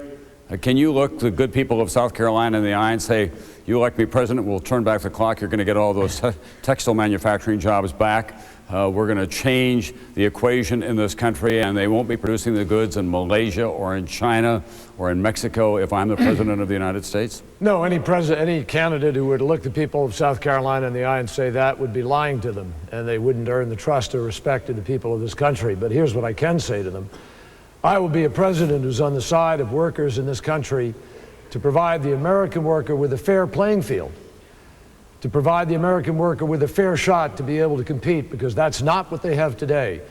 can you look the good people of South Carolina in the eye and say, you elect me president, we'll turn back the clock, you're going to get all those textile manufacturing jobs back. We're going to change the equation in this country, and they won't be producing the goods in Malaysia or in China or in Mexico if I'm the president of the United States?
No, any candidate who would look the people of South Carolina in the eye and say that would be lying to them, and they wouldn't earn the trust or respect of the people of this country. But here's what I can say to them. I will be a president who's on the side of workers in this country to provide the American worker with a fair playing field, to provide the American worker with a fair shot to be able to compete, because that's not what they have today.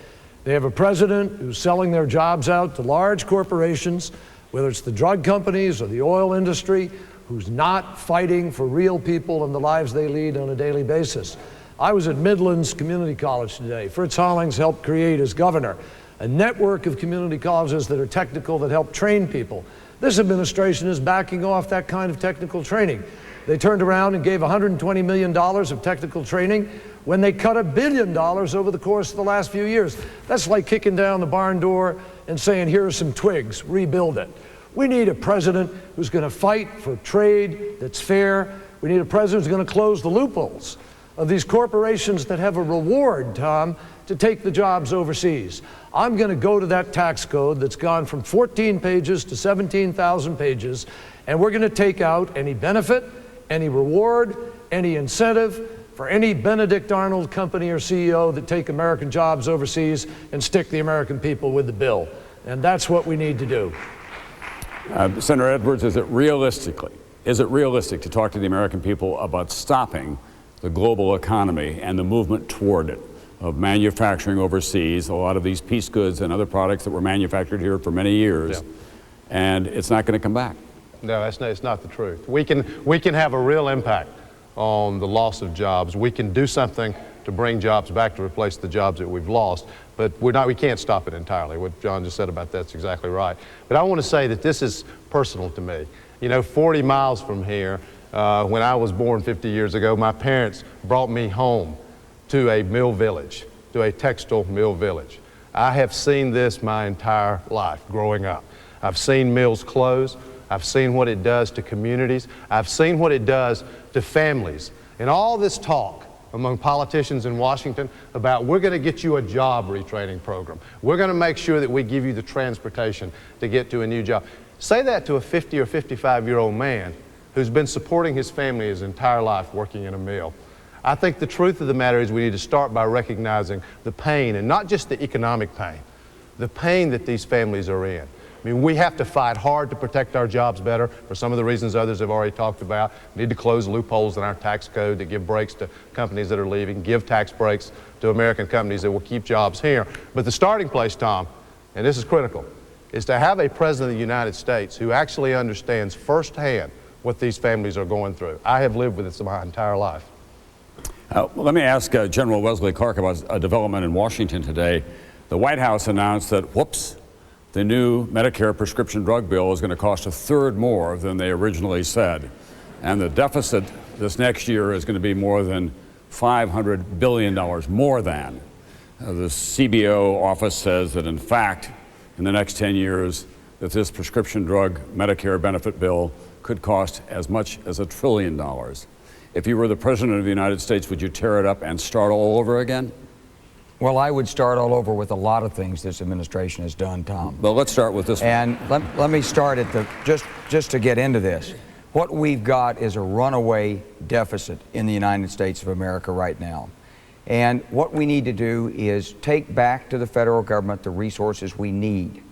They have a president who's selling their jobs out to large corporations, whether it's the drug companies or the oil industry, who's not fighting for real people and the lives they lead on a daily basis. I was at Midlands Community College today. Fritz Hollings helped create as governor a network of community colleges that are technical, that help train people. This administration is backing off that kind of technical training. They turned around and gave $120 million of technical training when they cut $1 billion over the course of the last few years. That's like kicking down the barn door and saying, here are some twigs, rebuild it. We need a president who's going to fight for trade that's fair. We need a president who's going to close the loopholes of these corporations that have a reward, Tom, to take the jobs overseas. I'm going to go to that tax code that's gone from 14 pages to 17,000 pages, and we're going to take out any benefit, any reward, any incentive for any Benedict Arnold company or CEO that take American jobs overseas and stick the American people with the bill. And that's what we need to do.
Senator Edwards, is it realistic to talk to the American people about stopping the global economy and the movement toward it, of manufacturing overseas, a lot of these piece goods and other products that were manufactured here for many years, and it's not going to come back?
No, it's not the truth. We can have a real impact on the loss of jobs. We can do something to bring jobs back to replace the jobs that we've lost. but we can't stop it entirely. What John just said about that's exactly right. But I want to say that this is personal to me. You know, 40 miles from here, when I was born 50 years ago, my parents brought me home to a mill village, to a textile mill village. I have seen this my entire life growing up. I've seen mills close. I've seen what it does to communities. I've seen what it does to families. And all this talk among politicians in Washington about we're going to get you a job retraining program. We're going to make sure that we give you the transportation to get to a new job. Say that to a 50 or 55-year-old man who's been supporting his family his entire life working in a mill. I think the truth of the matter is we need to start by recognizing the pain, and not just the economic pain, the pain that these families are in. I mean, we have to fight hard to protect our jobs better for some of the reasons others have already talked about. We need to close loopholes in our tax code that give breaks to companies that are leaving, give tax breaks to American companies that will keep jobs here. But the starting place, Tom, and this is critical, is to have a president of the United States who actually understands firsthand what these families are going through. I have lived with this my entire life.
Let me ask General Wesley Clark about a development in Washington today. The White House announced that, whoops, the new Medicare prescription drug bill is going to cost a third more than they originally said. And the deficit this next year is going to be more than $500 billion more than. The CBO office says that, in fact, in the next 10 years, that this prescription drug Medicare benefit bill could cost as much as $1 trillion. If you were the President of the United States, would you tear it up and start all over again?
Well, I would start all over with a lot of things this administration has done, Tom.
Well, let's start with this one.
And let me start at just to get into this. What we've got is a runaway deficit in the United States of America right now. And what we need to do is take back to the federal government the resources we need.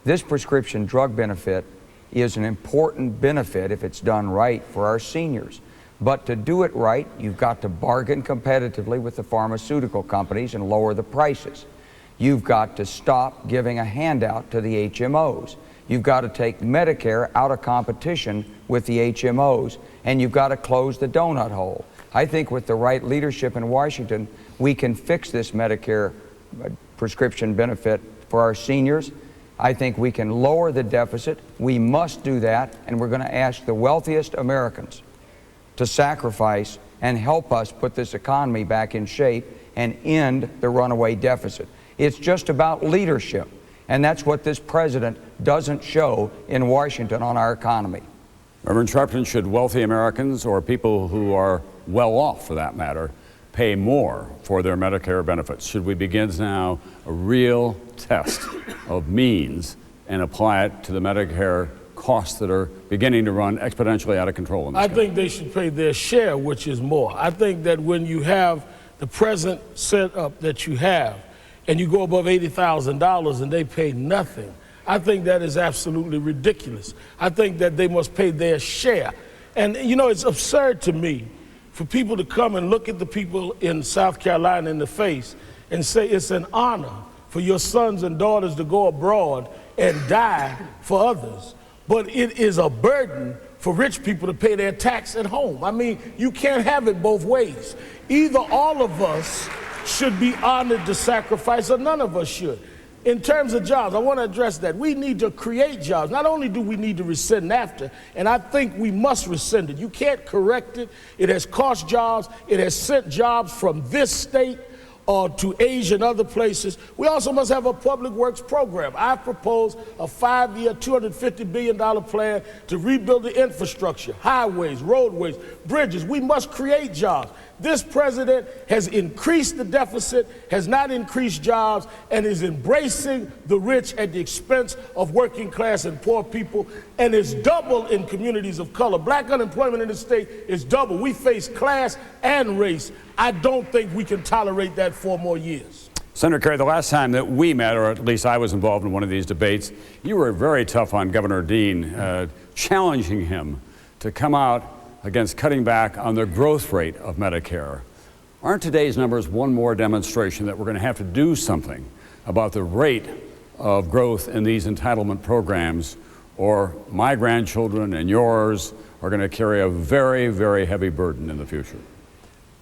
This prescription drug benefit is an important benefit if it's done right for our seniors. But to do it right, you've got to bargain competitively with the pharmaceutical companies and lower the prices. You've got to stop giving a handout to the HMOs. You've got to take Medicare out of competition with the HMOs, and you've got to close the donut hole. I think with the right leadership in Washington, we can fix this Medicare prescription benefit for our seniors. I think we can lower the deficit. We must do that, and we're going to ask the wealthiest Americans to sacrifice and help us put this economy back in shape and end the runaway deficit. It's just about leadership, and that's what this president doesn't show in Washington on our economy.
Reverend Sharpton, should wealthy Americans, or people who are well off for that matter, pay more for their Medicare benefits? Should we begin now a real test of means and apply it to the Medicare costs that are beginning to run exponentially out of control in this country?
I think they should pay their share, which is more. I think that when you have the present setup that you have, and you go above $80,000 and they pay nothing, I think that is absolutely ridiculous. I think that they must pay their share. And you know, it's absurd to me for people to come and look at the people in South Carolina in the face and say it's an honor for your sons and daughters to go abroad and die for others. But it is a burden for rich people to pay their tax at home. I mean, you can't have it both ways. Either all of us should be honored to sacrifice, or none of us should. In terms of jobs, I want to address that. We need to create jobs. Not only do we need to rescind NAFTA, and I think we must rescind it. You can't correct it. It has cost jobs. It has sent jobs from this state to Asia and other places. We also must have a public works program. I propose a 5-year, $250 billion plan to rebuild the infrastructure, highways, roadways, bridges. We must create jobs. This president has increased the deficit, has not increased jobs, and is embracing the rich at the expense of working class and poor people, and it's double in communities of color. Black unemployment in the state is double. We face class and race. I don't think we can tolerate that 4 more years.
Senator Kerry, the last time that we met, or at least I was involved in one of these debates, you were very tough on Governor Dean, challenging him to come out against cutting back on the growth rate of Medicare. Aren't today's numbers one more demonstration that we're going to have to do something about the rate of growth in these entitlement programs, or my grandchildren and yours are going to carry a very, very heavy burden in the future?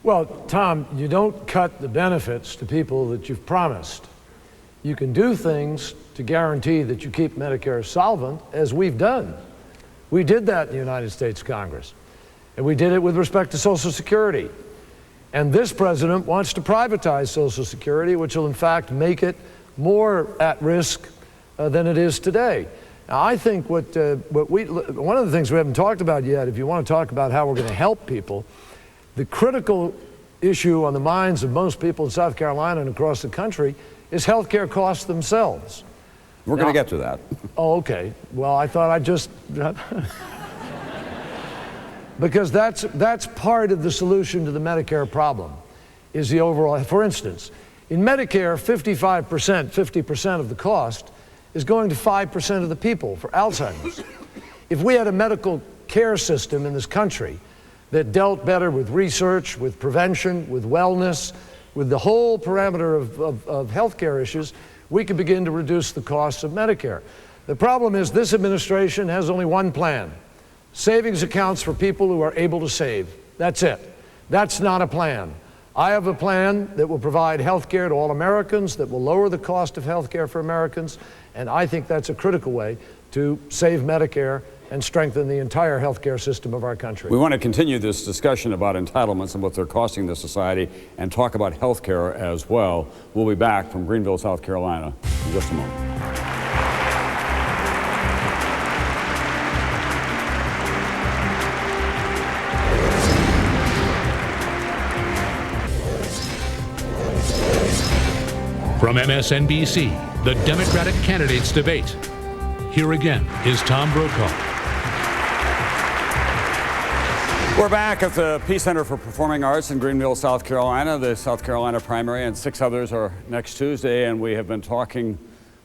Well, Tom, you don't cut the benefits to people that you've promised. You can do things to guarantee that you keep Medicare solvent, as we've done. We did that in the United States Congress. And we did it with respect to Social Security. And this president wants to privatize Social Security, which will in fact make it more at risk than it is today. Now, I think one of the things we haven't talked about yet, if you want to talk about how we're going to help people, the critical issue on the minds of most people in South Carolina and across the country is health care costs themselves.
We're going to get to that.
Oh, okay. Well, I thought I'd just... Because that's part of the solution to the Medicare problem, is the overall... For instance, in Medicare, 50% of the cost is going to 5% of the people for Alzheimer's. If we had a medical care system in this country that dealt better with research, with prevention, with wellness, with the whole parameter of healthcare issues, we could begin to reduce the costs of Medicare. The problem is this administration has only one plan: savings accounts for people who are able to save. That's it. That's not a plan. I have a plan that will provide health care to all Americans, that will lower the cost of health care for Americans, and I think that's a critical way to save Medicare and strengthen the entire health care system of our country.
We want to continue this discussion about entitlements and what they're costing the society and talk about health care as well. We'll be back from Greenville, South Carolina in just a moment.
From MSNBC, the Democratic Candidates Debate. Here again is Tom Brokaw.
We're back at the Peace Center for Performing Arts in Greenville, South Carolina. The South Carolina primary and 6 others are next Tuesday, and we have been talking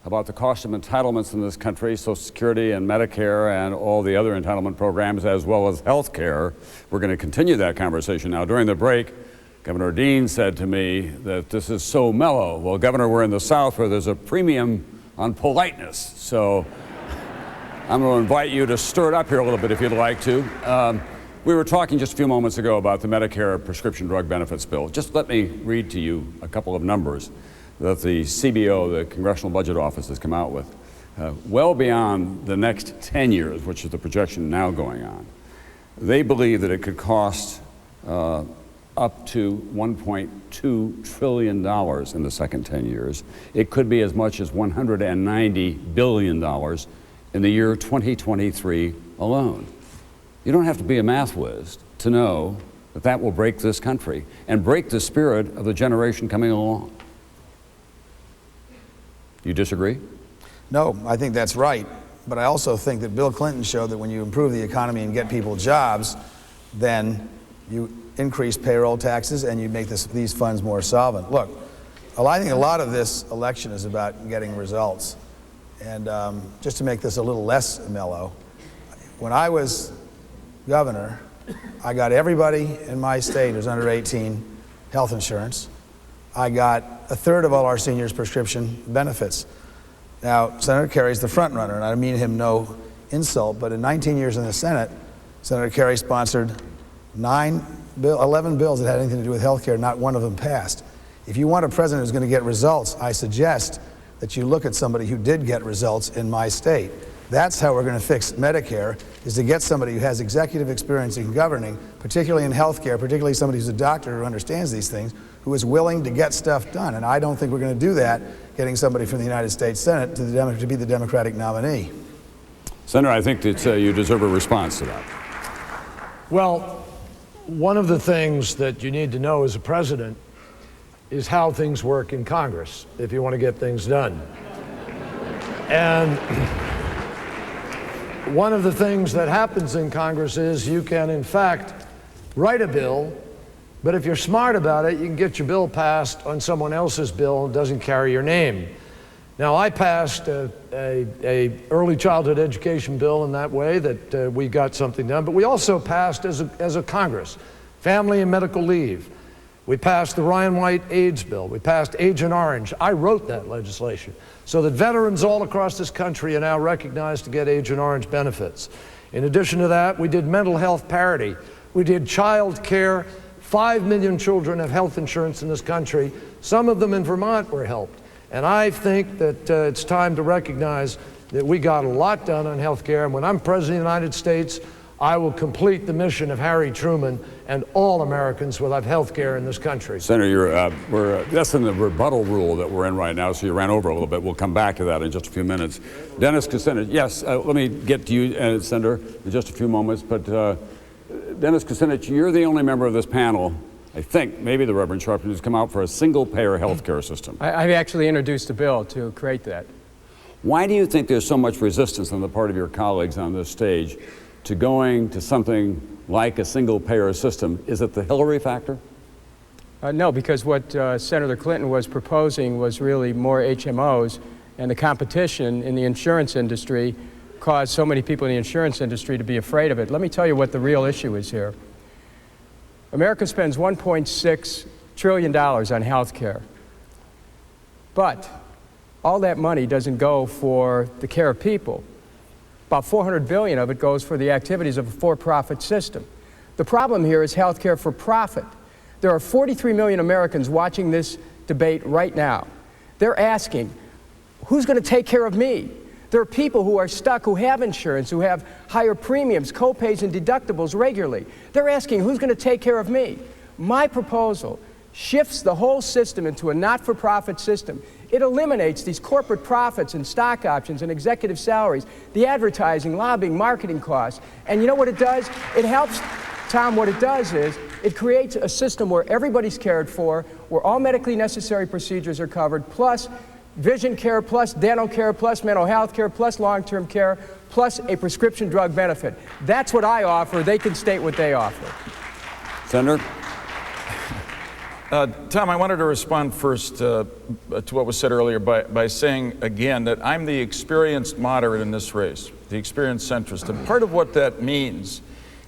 about the cost of entitlements in this country, Social Security and Medicare and all the other entitlement programs, as well as health care. We're going to continue that conversation now. During the break, Governor Dean said to me that this is so mellow. Well, Governor, we're in the South where there's a premium on politeness. So I'm going to invite you to stir it up here a little bit if you'd like to. We were talking just a few moments ago about the Medicare prescription drug benefits bill. Just let me read to you a couple of numbers that the CBO, the Congressional Budget Office, has come out with. Well beyond the next 10 years, which is the projection now going on, they believe that it could cost up to $1.2 trillion in the second 10 years. It could be as much as $190 billion in the year 2023 alone. You don't have to be a math whiz to know that that will break this country and break the spirit of the generation coming along. You disagree?
No, I think that's right. But I also think that Bill Clinton showed that when you improve the economy and get people jobs, then you increase payroll taxes and you make these funds more solvent. Look, I think a lot of this election is about getting results. And just to make this a little less mellow, when I was governor, I got everybody in my state who's under 18 health insurance. I got a third of all our seniors prescription benefits. Now, Senator Kerry's the front runner, and I mean him no insult, but in 19 years in the Senate, Senator Kerry sponsored 11 bills that had anything to do with health care, not one of them passed. If you want a president who's going to get results, I suggest that you look at somebody who did get results in my state. That's how we're going to fix Medicare, is to get somebody who has executive experience in governing, particularly in health care, particularly somebody who's a doctor who understands these things, who is willing to get stuff done. And I don't think we're going to do that getting somebody from the United States Senate to be the Democratic nominee.
Senator, I think that you deserve a response to that.
Well, one of the things that you need to know as a president is how things work in Congress if you want to get things done. And one of the things that happens in Congress is you can, in fact, write a bill, but if you're smart about it, you can get your bill passed on someone else's bill and it doesn't carry your name. Now, I passed a early childhood education bill in that way that we got something done, but we also passed as a Congress, family and medical leave. We passed the Ryan White AIDS bill. We passed Agent Orange. I wrote that legislation so that veterans all across this country are now recognized to get Agent Orange benefits. In addition to that, we did mental health parity. We did child care. 5 million children have health insurance in this country. Some of them in Vermont were helped. And I think that it's time to recognize that we got a lot done on health care. And when I'm President of the United States, I will complete the mission of Harry Truman, and all Americans will have health care in this country.
Senator, that's in the rebuttal rule that we're in right now, so you ran over a little bit. We'll come back to that in just a few minutes. Dennis Kucinich, yes, let me get to you, Senator, in just a few moments. But Dennis Kucinich, you're the only member of this panel, I think, maybe the Reverend Sharpton, who's come out for a single-payer health care system.
I've actually introduced a bill to create that.
Why do you think there's so much resistance on the part of your colleagues on this stage to going to something like a single-payer system? Is it the Hillary factor?
No, because what Senator Clinton was proposing was really more HMOs, and the competition in the insurance industry caused so many people in the insurance industry to be afraid of it. Let me tell you what the real issue is here. America spends $1.6 trillion on health care, but all that money doesn't go for the care of people. About $400 billion of it goes for the activities of a for-profit system. The problem here is health care for profit. There are 43 million Americans watching this debate right now. They're asking, who's going to take care of me? There are people who are stuck, who have insurance, who have higher premiums, co-pays, and deductibles regularly. They're asking, who's going to take care of me? My proposal shifts the whole system into a not-for-profit system. It eliminates these corporate profits and stock options and executive salaries, the advertising, lobbying, marketing costs. And you know what it does? It helps, Tom, what it does is it creates a system where everybody's cared for, where all medically necessary procedures are covered, plus vision care, plus dental care, plus mental health care, plus long-term care, plus a prescription drug benefit. That's what I offer. They can state what they offer.
Senator?
Tom, I wanted to respond first to what was said earlier by saying again that I'm the experienced moderate in this race, the experienced centrist. And part of what that means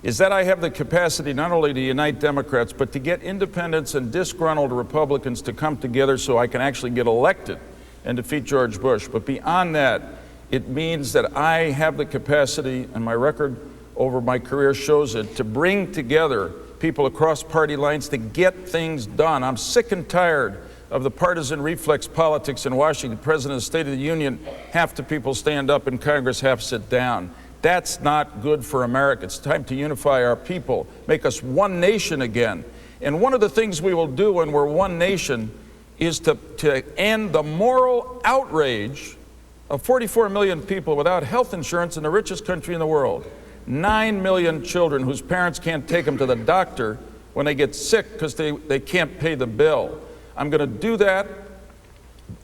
is that I have the capacity not only to unite Democrats, but to get independents and disgruntled Republicans to come together so I can actually get elected and defeat George Bush. But beyond that, it means that I have the capacity, and my record over my career shows it, to bring together people across party lines to get things done. I'm sick and tired of the partisan reflex politics in Washington. President of the State of the Union, half the people stand up in Congress, half sit down. That's not good for America. It's time to unify our people, make us one nation again. And one of the things we will do when we're one nation is to end the moral outrage of 44 million people without health insurance in the richest country in the world. 9 million children whose parents can't take them to the doctor when they get sick because they can't pay the bill. I'm going to do that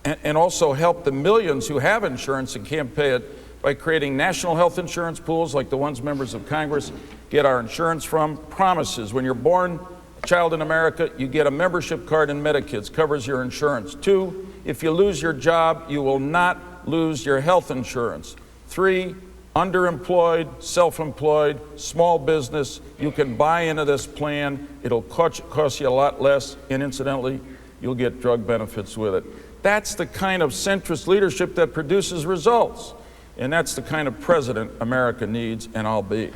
and also help the millions who have insurance and can't pay it by creating national health insurance pools like the ones members of Congress get our insurance from. Promises, when you're born a child in America, you get a membership card in Medikids, covers your insurance. 2, if you lose your job, you will not lose your health insurance. 3, underemployed, self-employed, small business, you can buy into this plan. It'll cost you a lot less, and incidentally, you'll get drug benefits with it. That's the kind of centrist leadership that produces results, and that's the kind of president America needs, and I'll be.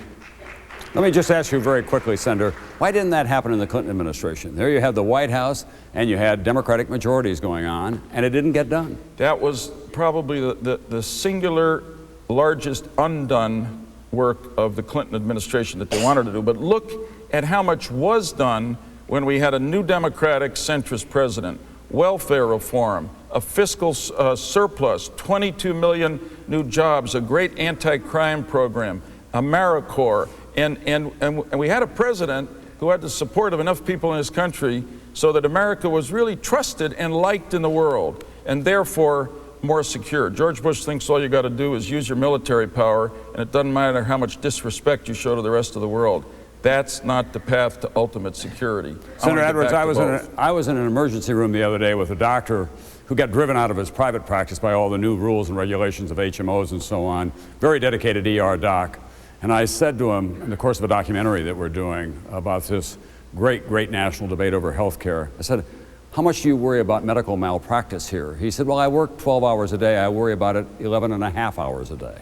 Let me just ask you very quickly, Senator, why didn't that happen in the Clinton administration? There you had the White House, and you had Democratic majorities going on, and it didn't get done.
That was probably the singular largest undone work of the Clinton administration that they wanted to do. But look at how much was done when we had a new Democratic centrist president. Welfare reform, a fiscal surplus, 22 million new jobs, a great anti-crime program, AmeriCorps, and we had a president who had the support of enough people in his country so that America was really trusted and liked in the world, and therefore more secure. George Bush thinks all you got to do is use your military power, and it doesn't matter how much disrespect you show to the rest of the world. That's not the path to ultimate security.
Senator Edwards, I was in an emergency room the other day with a doctor who got driven out of his private practice by all the new rules and regulations of HMOs and so on. Very dedicated ER doc. And I said to him, in the course of a documentary that we're doing about this great national debate over health care, I said, how much do you worry about medical malpractice here? He said, well, I work 12 hours a day. I worry about it 11 and a half hours a day.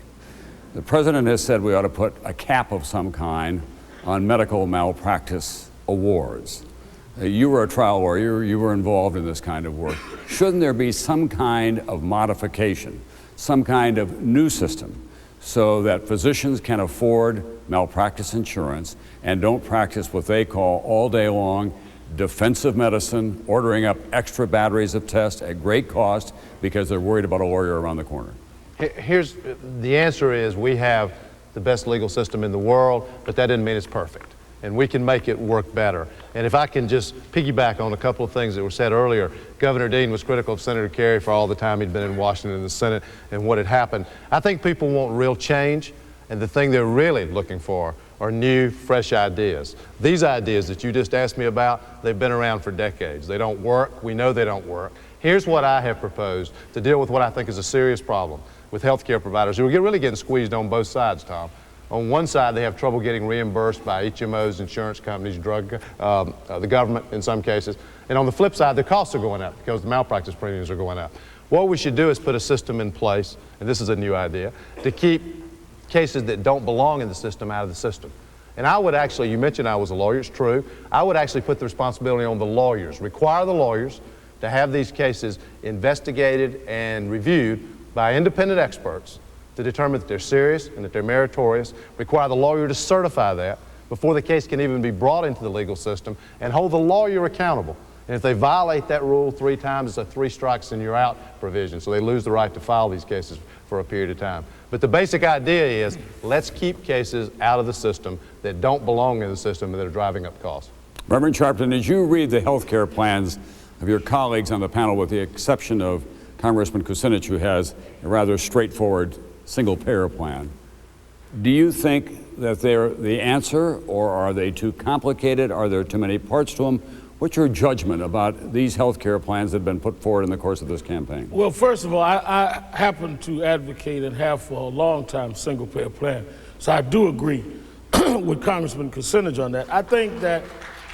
The president has said we ought to put a cap of some kind on medical malpractice awards. You were a trial lawyer, you were involved in this kind of work. Shouldn't there be some kind of modification, some kind of new system, so that physicians can afford malpractice insurance and don't practice what they call all day long defensive medicine, ordering up extra batteries of tests at great cost because they're worried about a lawyer around the corner?
Here's the answer is we have the best legal system in the world, but that doesn't mean it's perfect. And we can make it work better. And if I can just piggyback on a couple of things that were said earlier, Governor Dean was critical of Senator Kerry for all the time he'd been in Washington in the Senate and what had happened. I think people want real change, and the thing they're really looking for are new, fresh ideas. These ideas that you just asked me about, they've been around for decades. They don't work. We know they don't work. Here's what I have proposed to deal with what I think is a serious problem with healthcare providers who are really getting squeezed on both sides, Tom. On one side, they have trouble getting reimbursed by HMOs, insurance companies, the government in some cases. And on the flip side, their costs are going up because the malpractice premiums are going up. What we should do is put a system in place, and this is a new idea, to keep cases that don't belong in the system out of the system. And I would actually, you mentioned I was a lawyer, it's true. I would actually put the responsibility on the lawyers, require the lawyers to have these cases investigated and reviewed by independent experts to determine that they're serious and that they're meritorious, require the lawyer to certify that before the case can even be brought into the legal system, and hold the lawyer accountable. And if they violate that rule 3 times, it's a 3 strikes and you're out provision, so they lose the right to file these cases for a period of time. But the basic idea is, let's keep cases out of the system that don't belong in the system and that are driving up costs.
Reverend Sharpton, did you read the health care plans of your colleagues on the panel, with the exception of Congressman Kucinich, who has a rather straightforward single-payer plan? Do you think that they're the answer, or are they too complicated? Are there too many parts to them? What's your judgment about these health care plans that have been put forward in the course of this campaign?
Well, first of all, I happen to advocate and have for a long time single-payer plan. So I do agree with Congressman Kucinich on that. I think that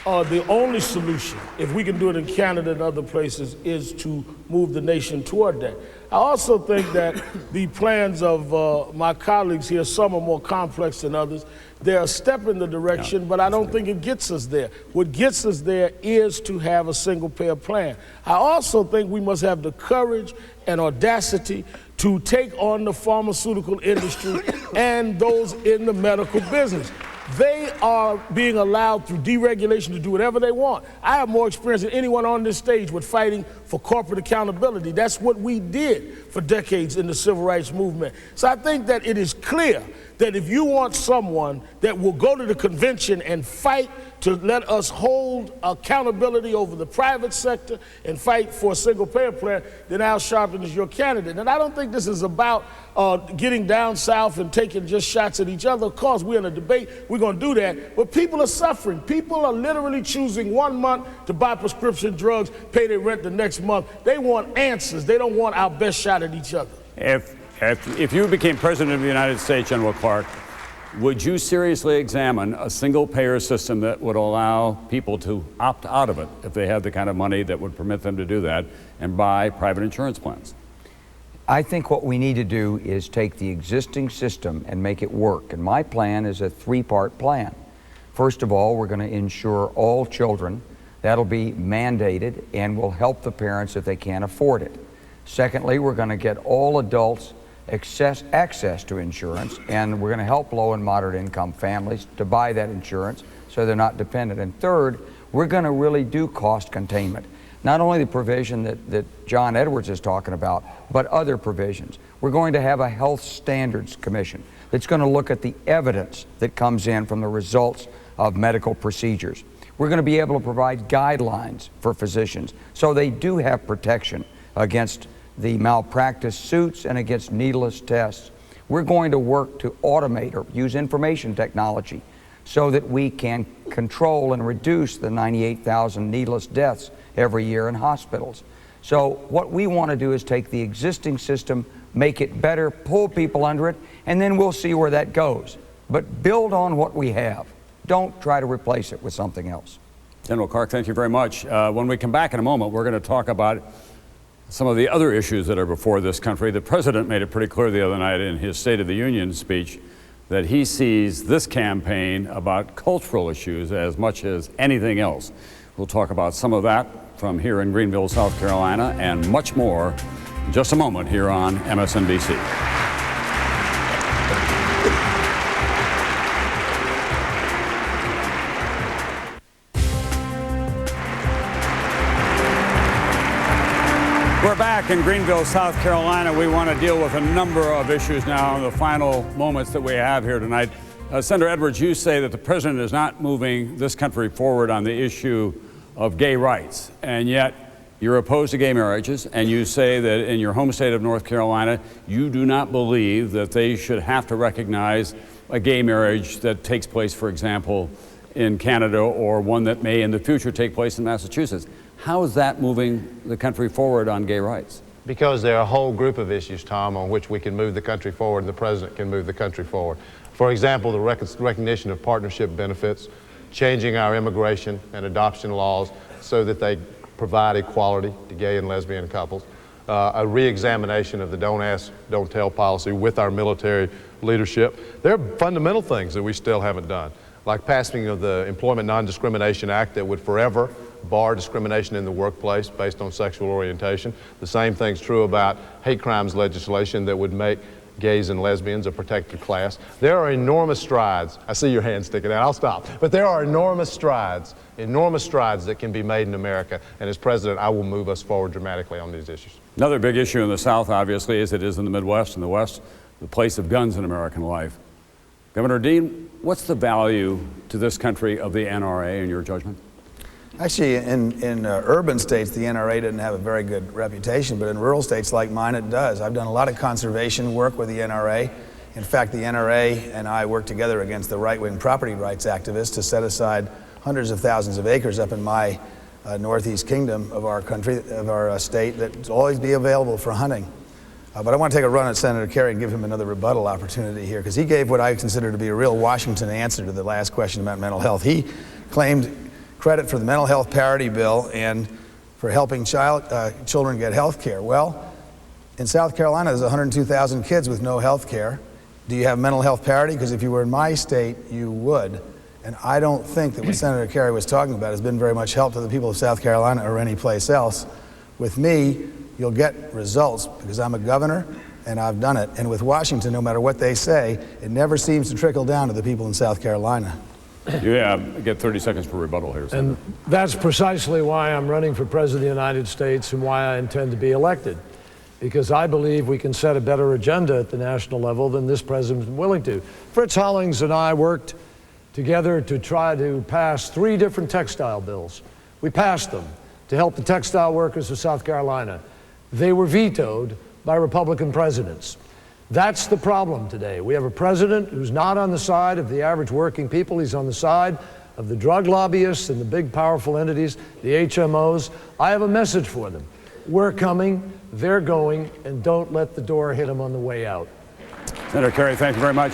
the only solution, if we can do it in Canada and other places, is to move the nation toward that. I also think that the plans of my colleagues here, some are more complex than others. They're a step in the direction, but I don't think it gets us there. What gets us there is to have a single-payer plan. I also think we must have the courage and audacity to take on the pharmaceutical industry and those in the medical business. They are being allowed through deregulation to do whatever they want. I have more experience than anyone on this stage with fighting for corporate accountability. That's what we did for decades in the civil rights movement. So I think that it is clear that if you want someone that will go to the convention and fight to let us hold accountability over the private sector and fight for a single-payer plan, then Al Sharpton is your candidate. And I don't think this is about getting down south and taking just shots at each other. Of course, we're in a debate, we're going to do that, but people are suffering. People are literally choosing 1 month to buy prescription drugs, pay their rent the next month. They want answers. They don't want our best shot at each other.
If you became president of the United States, General Clark, would you seriously examine a single-payer system that would allow people to opt out of it if they had the kind of money that would permit them to do that and buy private insurance plans?
I think what we need to do is take the existing system and make it work. And my plan is a 3-part plan. First of all, we're going to insure all children. That'll be mandated and will help the parents if they can't afford it. Secondly, we're going to get all adults access to insurance, and we're going to help low and moderate income families to buy that insurance so they're not dependent. And third, we're going to really do cost containment. Not only the provision that John Edwards is talking about, but other provisions. We're going to have a health standards commission that's going to look at the evidence that comes in from the results of medical procedures. We're going to be able to provide guidelines for physicians so they do have protection against the malpractice suits and against needless tests. We're going to work to automate or use information technology so that we can control and reduce the 98,000 needless deaths every year in hospitals. So what we want to do is take the existing system, make it better, pull people under it, and then we'll see where that goes. But build on what we have. Don't try to replace it with something else.
General Clark, thank you very much. When we come back in a moment, we're going to talk about some of the other issues that are before this country. The president made it pretty clear the other night in his State of the Union speech that he sees this campaign about cultural issues as much as anything else. We'll talk about some of that from here in Greenville, South Carolina, and much more in just a moment here on MSNBC. We're back in Greenville, South Carolina. We want to deal with a number of issues now in the final moments that we have here tonight. Senator Edwards, you say that the president is not moving this country forward on the issue of gay rights, and yet you're opposed to gay marriages, and you say that in your home state of North Carolina, you do not believe that they should have to recognize a gay marriage that takes place, for example, in Canada, or one that may in the future take place in Massachusetts. How is that moving the country forward on gay rights?
Because there are a whole group of issues, Tom, on which we can move the country forward and the president can move the country forward. For example, the recognition of partnership benefits, changing our immigration and adoption laws so that they provide equality to gay and lesbian couples, a re-examination of the don't ask, don't tell policy with our military leadership. There are fundamental things that we still haven't done, like passing of the Employment Non-Discrimination Act that would forever bar discrimination in the workplace based on sexual orientation. The same thing's true about hate crimes legislation that would make gays and lesbians a protected class. There are enormous strides. I see your hand sticking out, I'll stop. But there are enormous strides that can be made in America. And as president, I will move us forward dramatically on these issues.
Another big issue in the South, obviously, as it is in the Midwest and the West, the place of guns in American life. Governor Dean, what's the value to this country of the NRA in your judgment?
Actually, in urban states, the NRA doesn't have a very good reputation, but in rural states like mine, it does. I've done a lot of conservation work with the NRA. In fact, the NRA and I worked together against the right-wing property rights activists to set aside hundreds of thousands of acres up in my northeast kingdom of our country, of our state, that will always be available for hunting. But I want to take a run at Senator Kerry and give him another rebuttal opportunity here, because he gave what I consider to be a real Washington answer to the last question about mental health. He claimed credit for the mental health parity bill and for helping children get health care. Well, in South Carolina, there's 102,000 kids with no health care. Do you have mental health parity? Because if you were in my state, you would. And I don't think that what Senator Kerry was talking about has been very much help to the people of South Carolina or any place else. With me, you'll get results because I'm a governor and I've done it. And with Washington, no matter what they say, it never seems to trickle down to the people in South Carolina.
You get 30 seconds for rebuttal here, Senator.
And that's precisely why I'm running for President of the United States and why I intend to be elected. Because I believe we can set a better agenda at the national level than this president is willing to. Fritz Hollings and I worked together to try to pass 3 different textile bills. We passed them to help the textile workers of South Carolina. They were vetoed by Republican presidents. That's the problem today. We have a president who's not on the side of the average working people. He's on the side of the drug lobbyists and the big powerful entities, the HMOs. I have a message for them. We're coming, they're going, and don't let the door hit them on the way out.
Senator Kerry, thank you very much.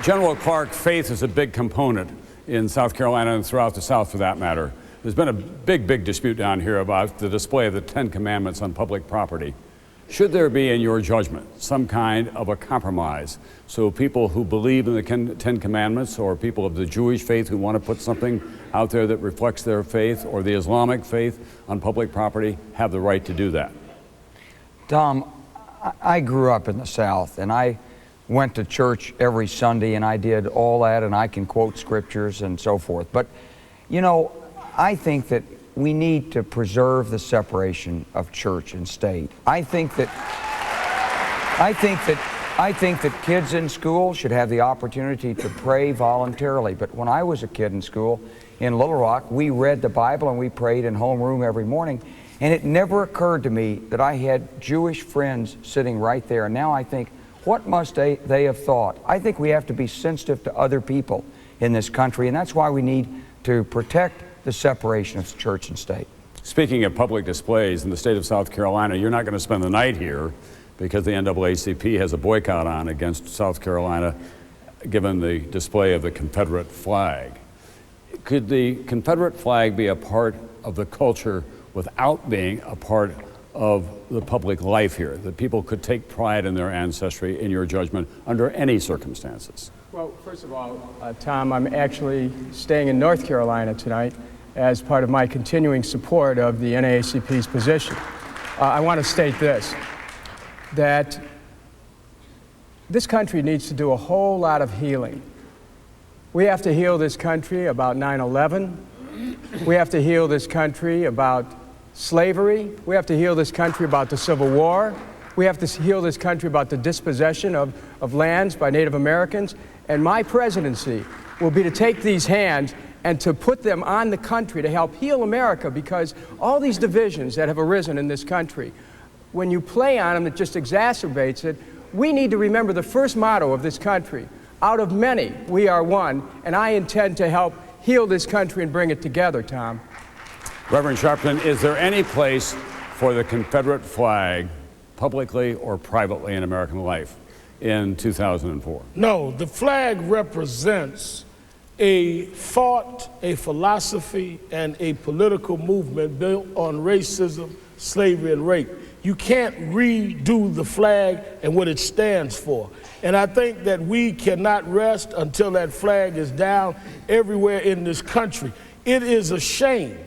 General Clark, faith is a big component in South Carolina and throughout the South for that matter. There's been a big dispute down here about the display of the 10 Commandments on public property. Should there be, in your judgment, some kind of a compromise so people who believe in the 10 Commandments, or people of the Jewish faith who want to put something out there that reflects their faith, or the Islamic faith on public property, have the right to do that?
Tom, I grew up in the South, and I went to church every Sunday, and I did all that, and I can quote scriptures and so forth. But, you know, I think that we need to preserve the separation of church and state. I think that kids in school should have the opportunity to pray voluntarily. But when I was a kid in school in Little Rock, we read the Bible and we prayed in homeroom every morning. And it never occurred to me that I had Jewish friends sitting right there. And now I think, what must they have thought? I think we have to be sensitive to other people in this country, and that's why we need to protect the separation of church and state.
Speaking of public displays in the state of South Carolina, you're not going to spend the night here because the NAACP has a boycott on against South Carolina given the display of the Confederate flag. Could the Confederate flag be a part of the culture without being a part of the public life here, that people could take pride in their ancestry, in your judgment, under any circumstances?
Well, first of all, Tom, I'm actually staying in North Carolina tonight. as part of my continuing support of the NAACP's position. I want to state this, that this country needs to do a whole lot of healing. We have to heal this country about 9/11. We have to heal this country about slavery. We have to heal this country about the Civil War. We have to heal this country about the dispossession of lands by Native Americans. And my presidency will be to take these hands and to put them on the country to help heal America, because all these divisions that have arisen in this country, when you play on them, it just exacerbates it. We need to remember the first motto of this country: out of many, we are one, and I intend to help heal this country and bring it together, Tom.
Reverend Sharpton, is there any place for the Confederate flag, publicly or privately, in American life in 2004?
No, the flag represents a thought, a philosophy, and a political movement built on racism, slavery, and rape. You can't redo the flag and what it stands for. And I think that we cannot rest until that flag is down everywhere in this country. It is a shame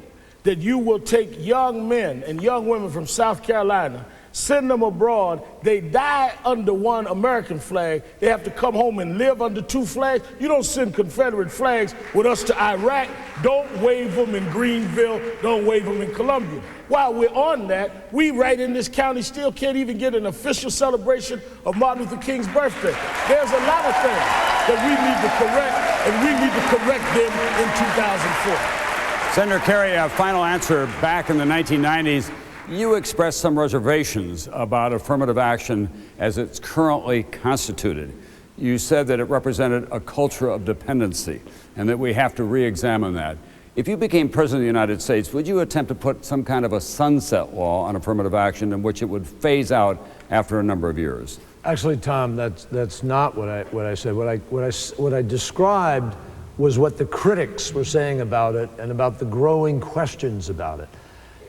that you will take young men and young women from South Carolina, send them abroad, they die under one American flag, they have to come home and live under two flags. You don't send Confederate flags with us to Iraq, don't wave them in Greenville, don't wave them in Columbia. While we're on that, we right in this county still can't even get an official celebration of Martin Luther King's birthday. There's a lot of things that we need to correct, and we need to correct them in 2004.
Senator Kerry, a final answer. Back in the 1990s, you expressed some reservations about affirmative action as it's currently constituted. You said that it represented a culture of dependency and that we have to re-examine that. If you became President of the United States, would you attempt to put some kind of a sunset law on affirmative action in which it would phase out after a number of years?
Actually, Tom, that's not what I said. What I described was what the critics were saying about it and about the growing questions about it.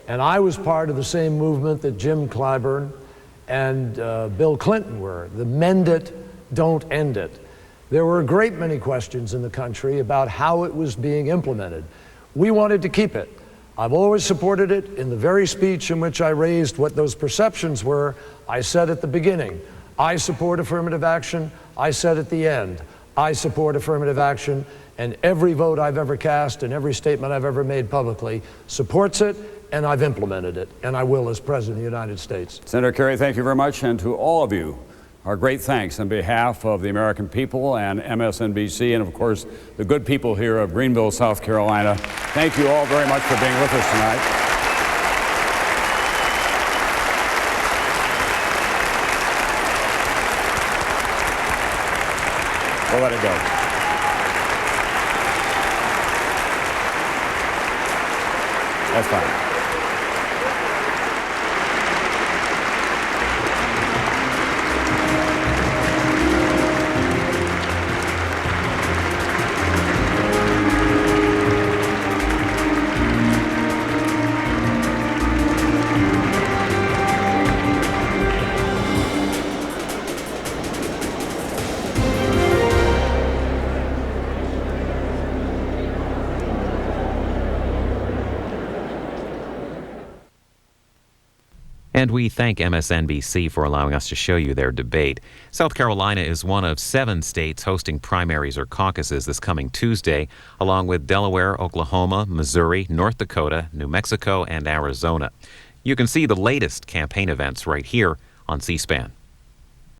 And I was part of the same movement that Jim Clyburn and Bill Clinton were, the mend it, don't end it. There were a great many questions in the country about how it was being implemented. We wanted to keep it. I've always supported it. In the very speech in which I raised what those perceptions were, I said at the beginning, I support affirmative action. I said at the end, I support affirmative action. And every vote I've ever cast and every statement I've ever made publicly supports it, and I've implemented it, and I will as President of the United States.
Senator Kerry, thank you very much, and to all of you, our great thanks on behalf of the American people and MSNBC, and of course, the good people here of Greenville, South Carolina. Thank you all very much for being with us tonight. We'll let it go. That's fine.
And we thank MSNBC for allowing us to show you their debate. South Carolina is one of 7 states hosting primaries or caucuses this coming Tuesday, along with Delaware, Oklahoma, Missouri, North Dakota, New Mexico, and Arizona. You can see the latest campaign events right here on C-SPAN.